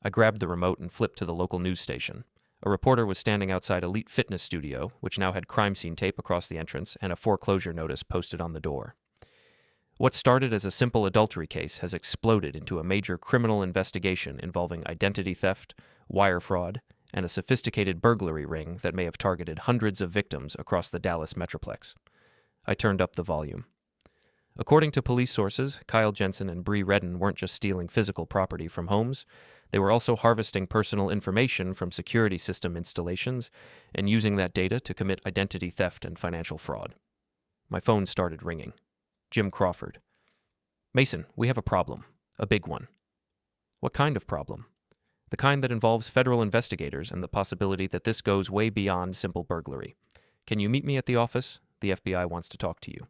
I grabbed the remote and flipped to the local news station. A reporter was standing outside Elite Fitness Studio, which now had crime scene tape across the entrance and a foreclosure notice posted on the door. What started as a simple adultery case has exploded into a major criminal investigation involving identity theft, wire fraud, and a sophisticated burglary ring that may have targeted hundreds of victims across the Dallas Metroplex. I turned up the volume. According to police sources, Kyle Jenson and Bree Redden weren't just stealing physical property from homes, they were also harvesting personal information from security system installations and using that data to commit identity theft and financial fraud. My phone started ringing. Jim Crawford. Mason, we have a problem. A big one. What kind of problem? The kind that involves federal investigators and the possibility that this goes way beyond simple burglary. Can you meet me at the office? The FBI wants to talk to you.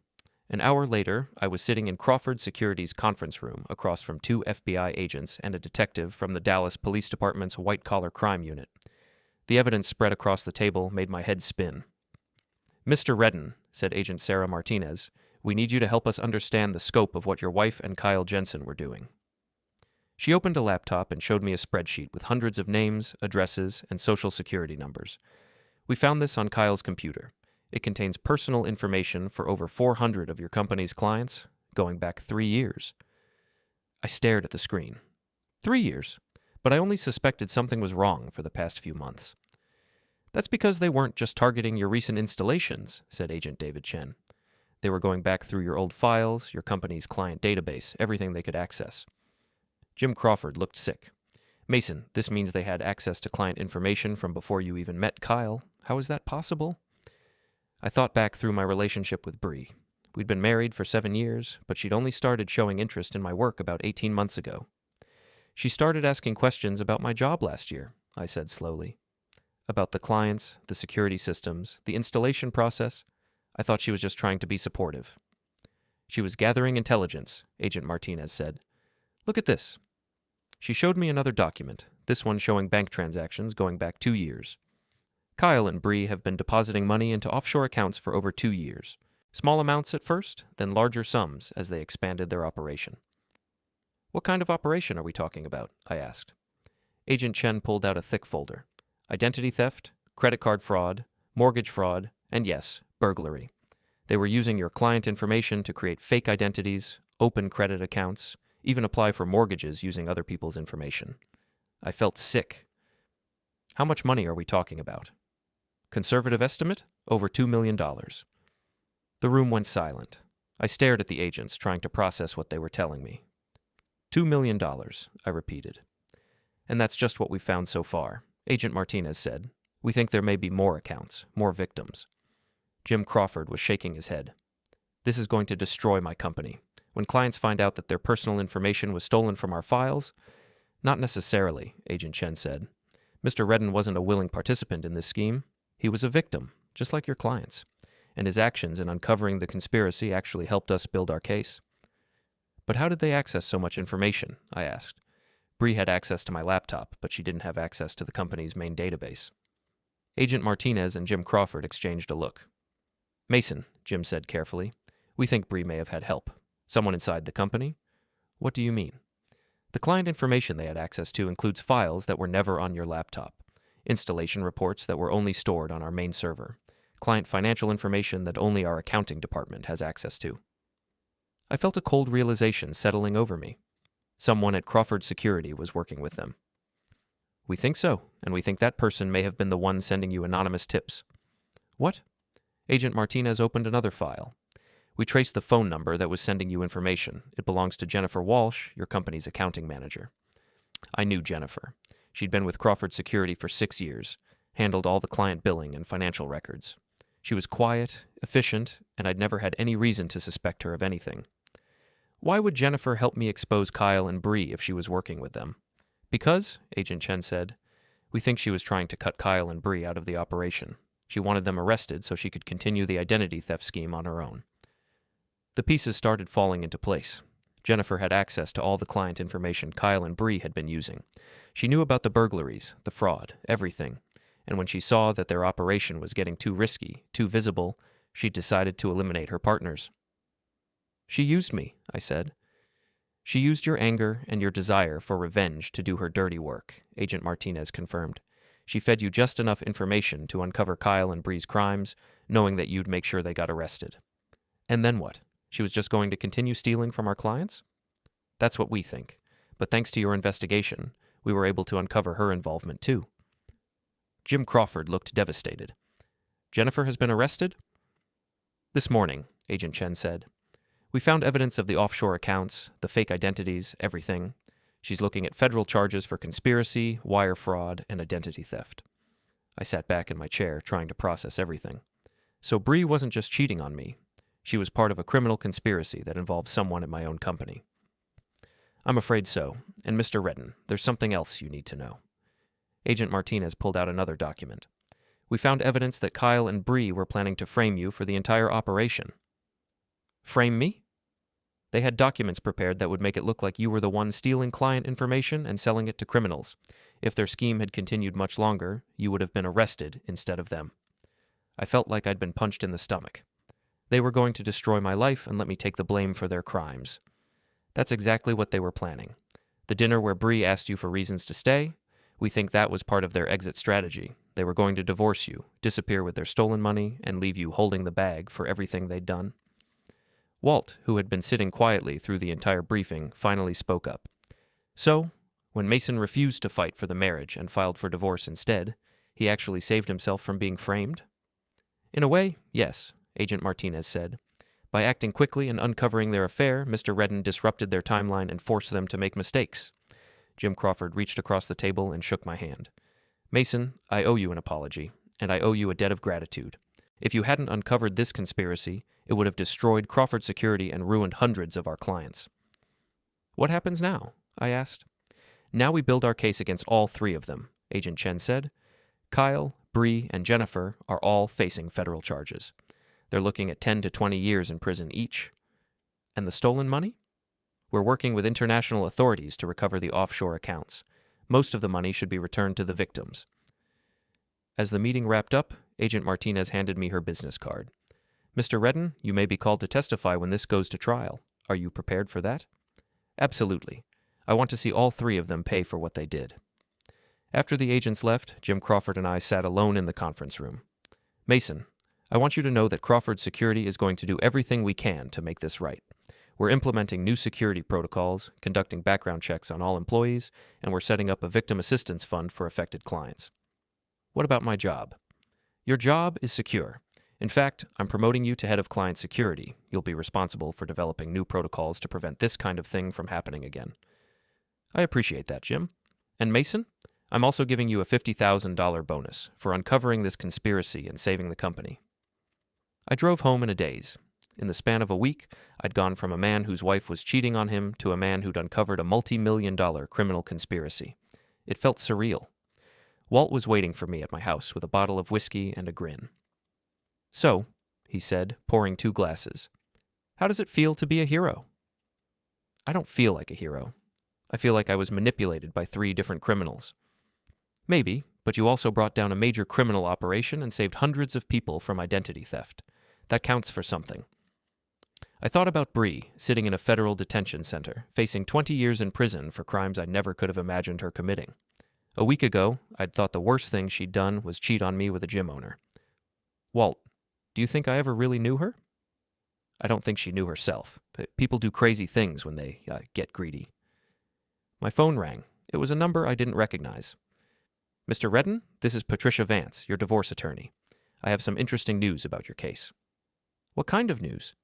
An hour later, I was sitting in Crawford Security's conference room across from 2 FBI agents and a detective from the Dallas Police Department's white-collar crime unit. The evidence spread across the table made my head spin. Mr. Redden, said Agent Sarah Martinez, we need you to help us understand the scope of what your wife and Kyle Jenson were doing. She opened a laptop and showed me a spreadsheet with hundreds of names, addresses, and social security numbers. We found this on Kyle's computer. It contains personal information for over 400 of your company's clients, going back 3 years. I stared at the screen. 3 years? But I only suspected something was wrong for the past few months. That's because they weren't just targeting your recent installations, said Agent David Chen. They were going back through your old files, your company's client database, everything they could access. Jim Crawford looked sick. Mason, this means they had access to client information from before you even met Kyle. How is that possible? I thought back through my relationship with Bree. We'd been married for 7 years, but she'd only started showing interest in my work about 18 months ago. She started asking questions about my job last year, I said slowly. About the clients, the security systems, the installation process. I thought she was just trying to be supportive. She was gathering intelligence, Agent Martinez said. Look at this. She showed me another document, this one showing bank transactions going back 2 years. Kyle and Bree have been depositing money into offshore accounts for over 2 years. Small amounts at first, then larger sums as they expanded their operation. What kind of operation are we talking about? I asked. Agent Chen pulled out a thick folder. Identity theft, credit card fraud, mortgage fraud, And yes, burglary. They were using your client information to create fake identities, open credit accounts, even apply for mortgages using other people's information. I felt sick. How much money are we talking about? Conservative estimate? Over $2 million. The room went silent. I stared at the agents, trying to process what they were telling me. $2 million, I repeated. And that's just what we've found so far, Agent Martinez said. We think there may be more accounts, more victims. Jim Crawford was shaking his head. This is going to destroy my company. When clients find out that their personal information was stolen from our files? Not necessarily, Agent Chen said. Mr. Redden wasn't a willing participant in this scheme. He was a victim, just like your clients. And his actions in uncovering the conspiracy actually helped us build our case. But how did they access so much information? I asked. Bree had access to my laptop, but she didn't have access to the company's main database. Agent Martinez and Jim Crawford exchanged a look. Mason, Jim said carefully, we think Bree may have had help. Someone inside the company? What do you mean? The client information they had access to includes files that were never on your laptop, installation reports that were only stored on our main server, client financial information that only our accounting department has access to. I felt a cold realization settling over me. Someone at Crawford Security was working with them. We think so, and we think that person may have been the one sending you anonymous tips. What? Agent Martinez opened another file. We traced the phone number that was sending you information. It belongs to Jennifer Walsh, your company's accounting manager. I knew Jennifer. She'd been with Crawford Security for 6 years, handled all the client billing and financial records. She was quiet, efficient, and I'd never had any reason to suspect her of anything. Why would Jennifer help me expose Kyle and Bree if she was working with them? Because, Agent Chen said, we think she was trying to cut Kyle and Bree out of the operation. She wanted them arrested so she could continue the identity theft scheme on her own. The pieces started falling into place. Jennifer had access to all the client information Kyle and Bree had been using. She knew about the burglaries, the fraud, everything. And when she saw that their operation was getting too risky, too visible, she decided to eliminate her partners. She used me, I said. She used your anger and your desire for revenge to do her dirty work, Agent Martinez confirmed. She fed you just enough information to uncover Kyle and Bree's crimes, knowing that you'd make sure they got arrested. And then what? She was just going to continue stealing from our clients? That's what we think. But thanks to your investigation, we were able to uncover her involvement too. Jim Crawford looked devastated. Jennifer has been arrested? This morning, Agent Chen said. We found evidence of the offshore accounts, the fake identities, everything. She's looking at federal charges for conspiracy, wire fraud, and identity theft. I sat back in my chair, trying to process everything. So Bree wasn't just cheating on me. She was part of a criminal conspiracy that involved someone at my own company. I'm afraid so. And Mr. Redden, there's something else you need to know. Agent Martinez pulled out another document. We found evidence that Kyle and Bree were planning to frame you for the entire operation. Frame me? They had documents prepared that would make it look like you were the one stealing client information and selling it to criminals. If their scheme had continued much longer, you would have been arrested instead of them. I felt like I'd been punched in the stomach. They were going to destroy my life and let me take the blame for their crimes. That's exactly what they were planning. The dinner where Bree asked you for reasons to stay, we think that was part of their exit strategy. They were going to divorce you, disappear with their stolen money, and leave you holding the bag for everything they'd done. Walt, who had been sitting quietly through the entire briefing, finally spoke up. So, when Mason refused to fight for the marriage and filed for divorce instead, he actually saved himself from being framed? In a way, yes, Agent Martinez said. By acting quickly and uncovering their affair, Mr. Redden disrupted their timeline and forced them to make mistakes. Jim Crawford reached across the table and shook my hand. Mason, I owe you an apology, and I owe you a debt of gratitude. If you hadn't uncovered this conspiracy, it would have destroyed Crawford Security and ruined hundreds of our clients. What happens now? I asked. Now we build our case against all three of them, Agent Chen said. Kyle, Bree, and Jennifer are all facing federal charges. They're looking at 10 to 20 years in prison each. And the stolen money? We're working with international authorities to recover the offshore accounts. Most of the money should be returned to the victims. As the meeting wrapped up, Agent Martinez handed me her business card. Mr. Redden, you may be called to testify when this goes to trial. Are you prepared for that? Absolutely. I want to see all three of them pay for what they did. After the agents left, Jim Crawford and I sat alone in the conference room. Mason, I want you to know that Crawford Security is going to do everything we can to make this right. We're implementing new security protocols, conducting background checks on all employees, and we're setting up a victim assistance fund for affected clients. What about my job? Your job is secure. In fact, I'm promoting you to head of client security. You'll be responsible for developing new protocols to prevent this kind of thing from happening again. I appreciate that, Jim. And Mason, I'm also giving you a $50,000 bonus for uncovering this conspiracy and saving the company. I drove home in a daze. In the span of a week, I'd gone from a man whose wife was cheating on him to a man who'd uncovered a multi-million-dollar criminal conspiracy. It felt surreal. Walt was waiting for me at my house with a bottle of whiskey and a grin. "So," he said, pouring 2 glasses, "how does it feel to be a hero?" "I don't feel like a hero. I feel like I was manipulated by 3 different criminals." "Maybe, but you also brought down a major criminal operation and saved hundreds of people from identity theft. That counts for something." I thought about Bree, sitting in a federal detention center, facing 20 years in prison for crimes I never could have imagined her committing. A week ago, I'd thought the worst thing she'd done was cheat on me with a gym owner. "Walt, do you think I ever really knew her?" I don't think she knew herself. People do crazy things when they get greedy. My phone rang. It was a number I didn't recognize. "Mr. Redden, this is Patricia Vance, your divorce attorney. I have some interesting news about your case." "What kind of news?"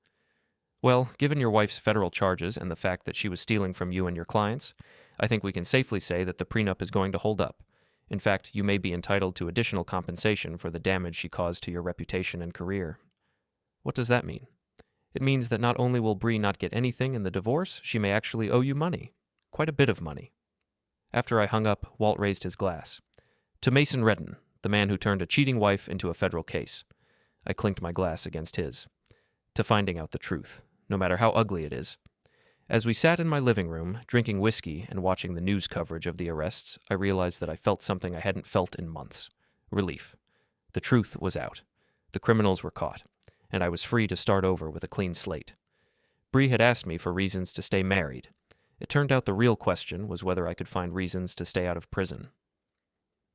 "Well, given your wife's federal charges and the fact that she was stealing from you and your clients, I think we can safely say that the prenup is going to hold up. In fact, you may be entitled to additional compensation for the damage she caused to your reputation and career." "What does that mean?" "It means that not only will Bree not get anything in the divorce, she may actually owe you money. Quite a bit of money." After I hung up, Walt raised his glass. "To Mason Redden, the man who turned a cheating wife into a federal case." I clinked my glass against his. "To finding out the truth, no matter how ugly it is." As we sat in my living room, drinking whiskey and watching the news coverage of the arrests, I realized that I felt something I hadn't felt in months. Relief. The truth was out. The criminals were caught, and I was free to start over with a clean slate. Bree had asked me for reasons to stay married. It turned out the real question was whether I could find reasons to stay out of prison.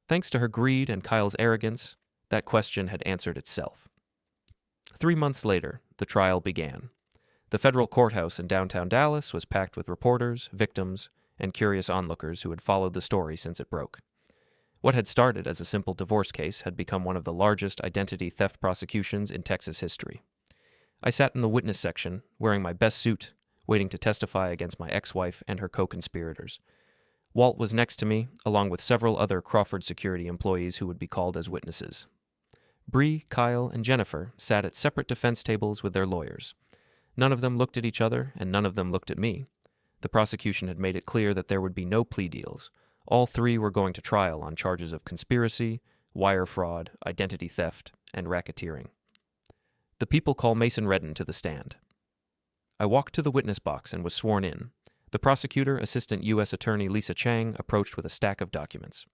Thanks to her greed and Kyle's arrogance, that question had answered itself. 3 months later, the trial began. The federal courthouse in downtown Dallas was packed with reporters, victims, and curious onlookers who had followed the story since it broke. What had started as a simple divorce case had become one of the largest identity theft prosecutions in Texas history. I sat in the witness section, wearing my best suit, waiting to testify against my ex-wife and her co-conspirators. Walt was next to me, along with several other Crawford Security employees who would be called as witnesses. Bree, Kyle, and Jennifer sat at separate defense tables with their lawyers. None of them looked at each other, and none of them looked at me. The prosecution had made it clear that there would be no plea deals. All 3 were going to trial on charges of conspiracy, wire fraud, identity theft, and racketeering. The people call Mason Redden to the stand. I walked to the witness box and was sworn in. The prosecutor, Assistant U.S. Attorney Lisa Chang, approached with a stack of documents.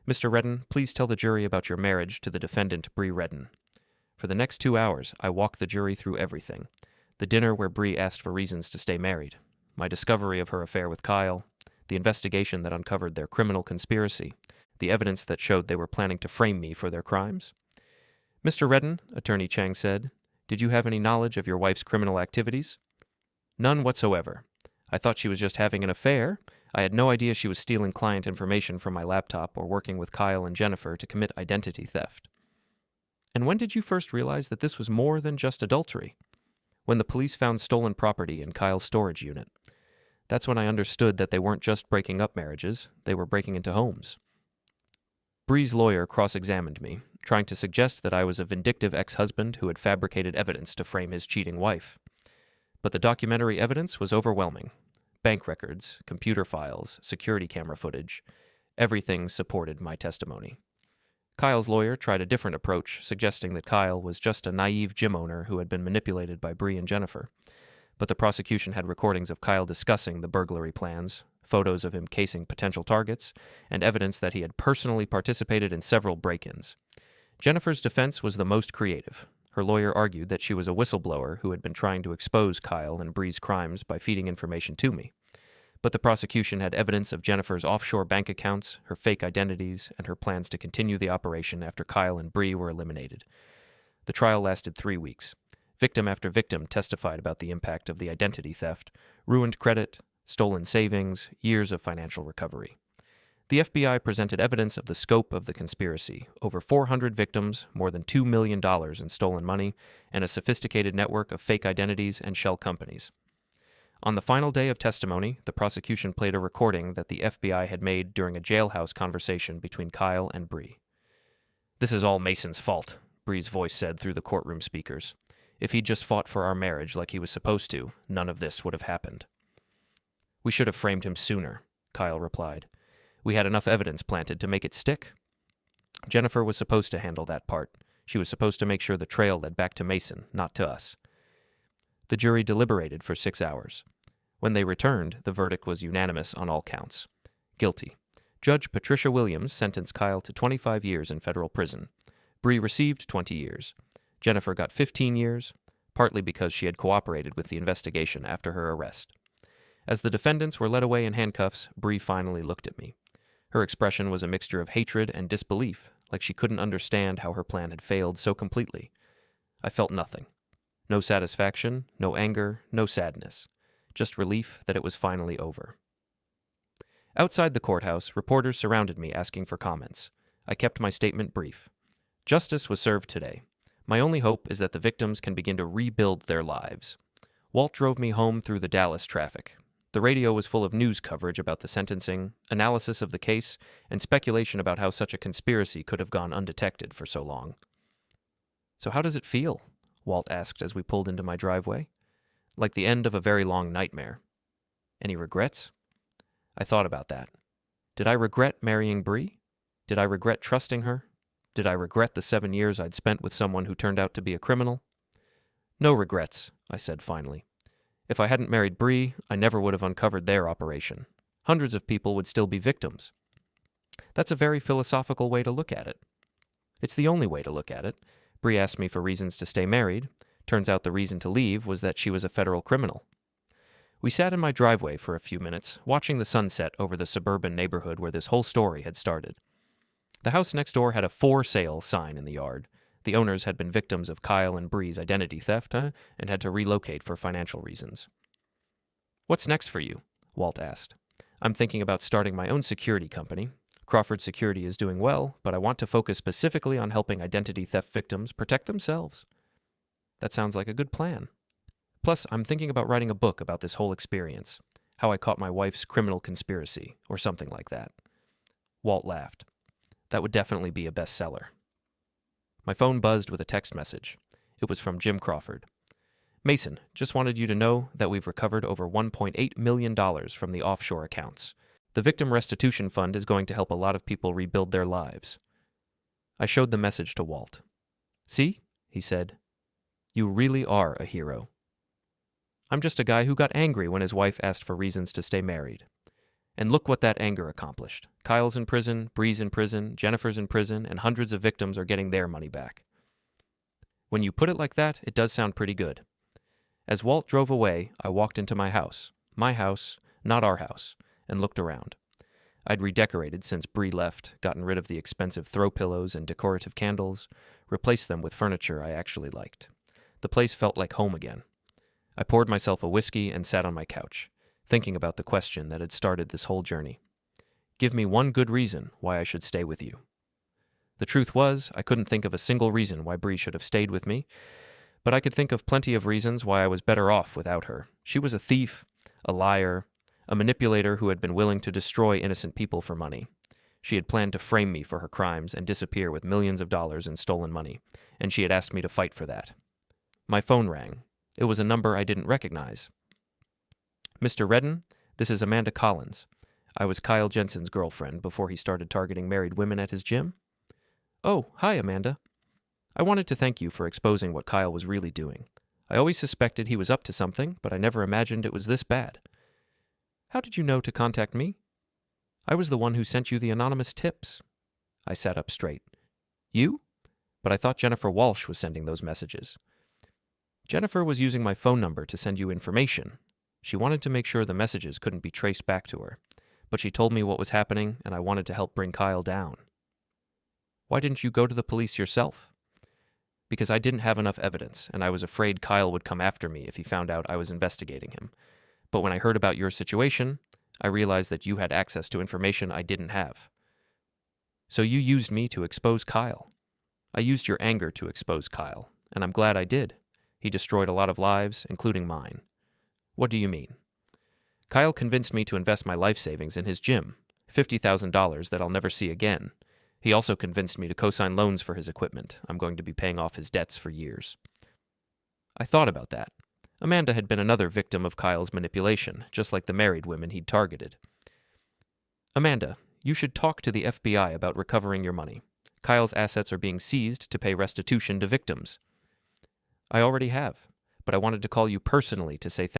"Mr. Redden, please tell the jury about your marriage to the defendant, Bree Redden." For the next 2 hours, I walked the jury through everything. The dinner where Bree asked for reasons to stay married, my discovery of her affair with Kyle, the investigation that uncovered their criminal conspiracy, the evidence that showed they were planning to frame me for their crimes. "Mr. Redden," Attorney Chang said, "did you have any knowledge of your wife's criminal activities?" "None whatsoever. I thought she was just having an affair. I had no idea she was stealing client information from my laptop or working with Kyle and Jennifer to commit identity theft." "And when did you first realize that this was more than just adultery?" "When the police found stolen property in Kyle's storage unit. That's when I understood that they weren't just breaking up marriages, they were breaking into homes." Bree's lawyer cross-examined me, trying to suggest that I was a vindictive ex-husband who had fabricated evidence to frame his cheating wife. But the documentary evidence was overwhelming. Bank records, computer files, security camera footage. Everything supported my testimony. Kyle's lawyer tried a different approach, suggesting that Kyle was just a naive gym owner who had been manipulated by Bree and Jennifer. But the prosecution had recordings of Kyle discussing the burglary plans, photos of him casing potential targets, and evidence that he had personally participated in several break-ins. Jennifer's defense was the most creative. Her lawyer argued that she was a whistleblower who had been trying to expose Kyle and Bree's crimes by feeding information to me. But the prosecution had evidence of Jennifer's offshore bank accounts, her fake identities, and her plans to continue the operation after Kyle and Bree were eliminated. The trial lasted 3 weeks. Victim after victim testified about the impact of the identity theft, ruined credit, stolen savings, years of financial recovery. The FBI presented evidence of the scope of the conspiracy: over 400 victims, more than $2 million in stolen money, and a sophisticated network of fake identities and shell companies. On the final day of testimony, the prosecution played a recording that the FBI had made during a jailhouse conversation between Kyle and Bree. "This is all Mason's fault," Bree's voice said through the courtroom speakers. "If he'd just fought for our marriage like he was supposed to, none of this would have happened." "We should have framed him sooner," Kyle replied. "We had enough evidence planted to make it stick." Jennifer was supposed to handle that part. She was supposed to make sure the trail led back to Mason, not to us. The jury deliberated for 6 hours. When they returned, the verdict was unanimous on all counts. Guilty. Judge Patricia Williams sentenced Kyle to 25 years in federal prison. Bree received 20 years. Jennifer got 15 years, partly because she had cooperated with the investigation after her arrest. As the defendants were led away in handcuffs, Bree finally looked at me. Her expression was a mixture of hatred and disbelief, like she couldn't understand how her plan had failed so completely. I felt nothing. No satisfaction, no anger, no sadness. Just relief that it was finally over. Outside the courthouse, reporters surrounded me asking for comments. I kept my statement brief. Justice was served today. My only hope is that the victims can begin to rebuild their lives. Walt drove me home through the Dallas traffic. The radio was full of news coverage about the sentencing, analysis of the case, and speculation about how such a conspiracy could have gone undetected for so long. "So how does it feel?" Walt asked as we pulled into my driveway. "Like the end of a very long nightmare. Any regrets?" I thought about that. Did I regret marrying Bree? Did I regret trusting her? Did I regret the 7 years I'd spent with someone who turned out to be a criminal? "No regrets," I said finally. If I hadn't married Bree, I never would have uncovered their operation. Hundreds of people would still be victims. That's a very philosophical way to look at it. It's the only way to look at it. Bree asked me for reasons to stay married. Turns out the reason to leave was that she was a federal criminal. We sat in my driveway for a few minutes, watching the sunset over the suburban neighborhood where this whole story had started. The house next door had a "for sale" sign in the yard. The owners had been victims of Kyle and Bree's identity theft, and had to relocate for financial reasons. "What's next for you?" Walt asked. "I'm thinking about starting my own security company. Crawford Security is doing well, but I want to focus specifically on helping identity theft victims protect themselves." "That sounds like a good plan. Plus, I'm thinking about writing a book about this whole experience. How I caught my wife's criminal conspiracy, or something like that." Walt laughed. "That would definitely be a bestseller." My phone buzzed with a text message. It was from Jim Crawford. "Mason, just wanted you to know that we've recovered over $1.8 million from the offshore accounts. The Victim Restitution Fund is going to help a lot of people rebuild their lives." I showed the message to Walt. "See?" he said. "You really are a hero." I'm just a guy who got angry when his wife asked for reasons to stay married. And look what that anger accomplished. Kyle's in prison, Bree's in prison, Jennifer's in prison, and hundreds of victims are getting their money back. When you put it like that, it does sound pretty good. As Walt drove away, I walked into my house, not our house, and looked around. I'd redecorated since Bree left, gotten rid of the expensive throw pillows and decorative candles, replaced them with furniture I actually liked. The place felt like home again. I poured myself a whiskey and sat on my couch, thinking about the question that had started this whole journey. Give me one good reason why I should stay with you. The truth was, I couldn't think of a single reason why Bree should have stayed with me, but I could think of plenty of reasons why I was better off without her. She was a thief, a liar, a manipulator who had been willing to destroy innocent people for money. She had planned to frame me for her crimes and disappear with millions of dollars in stolen money, and she had asked me to fight for that. My phone rang. It was a number I didn't recognize. "Mr. Redden, this is Amanda Collins. I was Kyle Jenson's girlfriend before he started targeting married women at his gym." "Oh, hi, Amanda. I wanted to thank you for exposing what Kyle was really doing. I always suspected he was up to something, but I never imagined it was this bad." "How did you know to contact me?" "I was the one who sent you the anonymous tips." I sat up straight. "You? But I thought Jennifer Walsh was sending those messages." "Jennifer was using my phone number to send you information. She wanted to make sure the messages couldn't be traced back to her, but she told me what was happening, and I wanted to help bring Kyle down." "Why didn't you go to the police yourself?" Because I didn't have enough evidence, and I was afraid Kyle would come after me if he found out I was investigating him. But when I heard about your situation, I realized that you had access to information I didn't have. So you used me to expose Kyle. I used your anger to expose Kyle, and I'm glad I did. He destroyed a lot of lives, including mine. What do you mean? Kyle convinced me to invest my life savings in his gym, $50,000 that I'll never see again. He also convinced me to co-sign loans for his equipment. I'm going to be paying off his debts for years. I thought about that. Amanda had been another victim of Kyle's manipulation, just like the married women he'd targeted. Amanda, you should talk to the FBI about recovering your money. Kyle's assets are being seized to pay restitution to victims. I already have, but I wanted to call you personally to say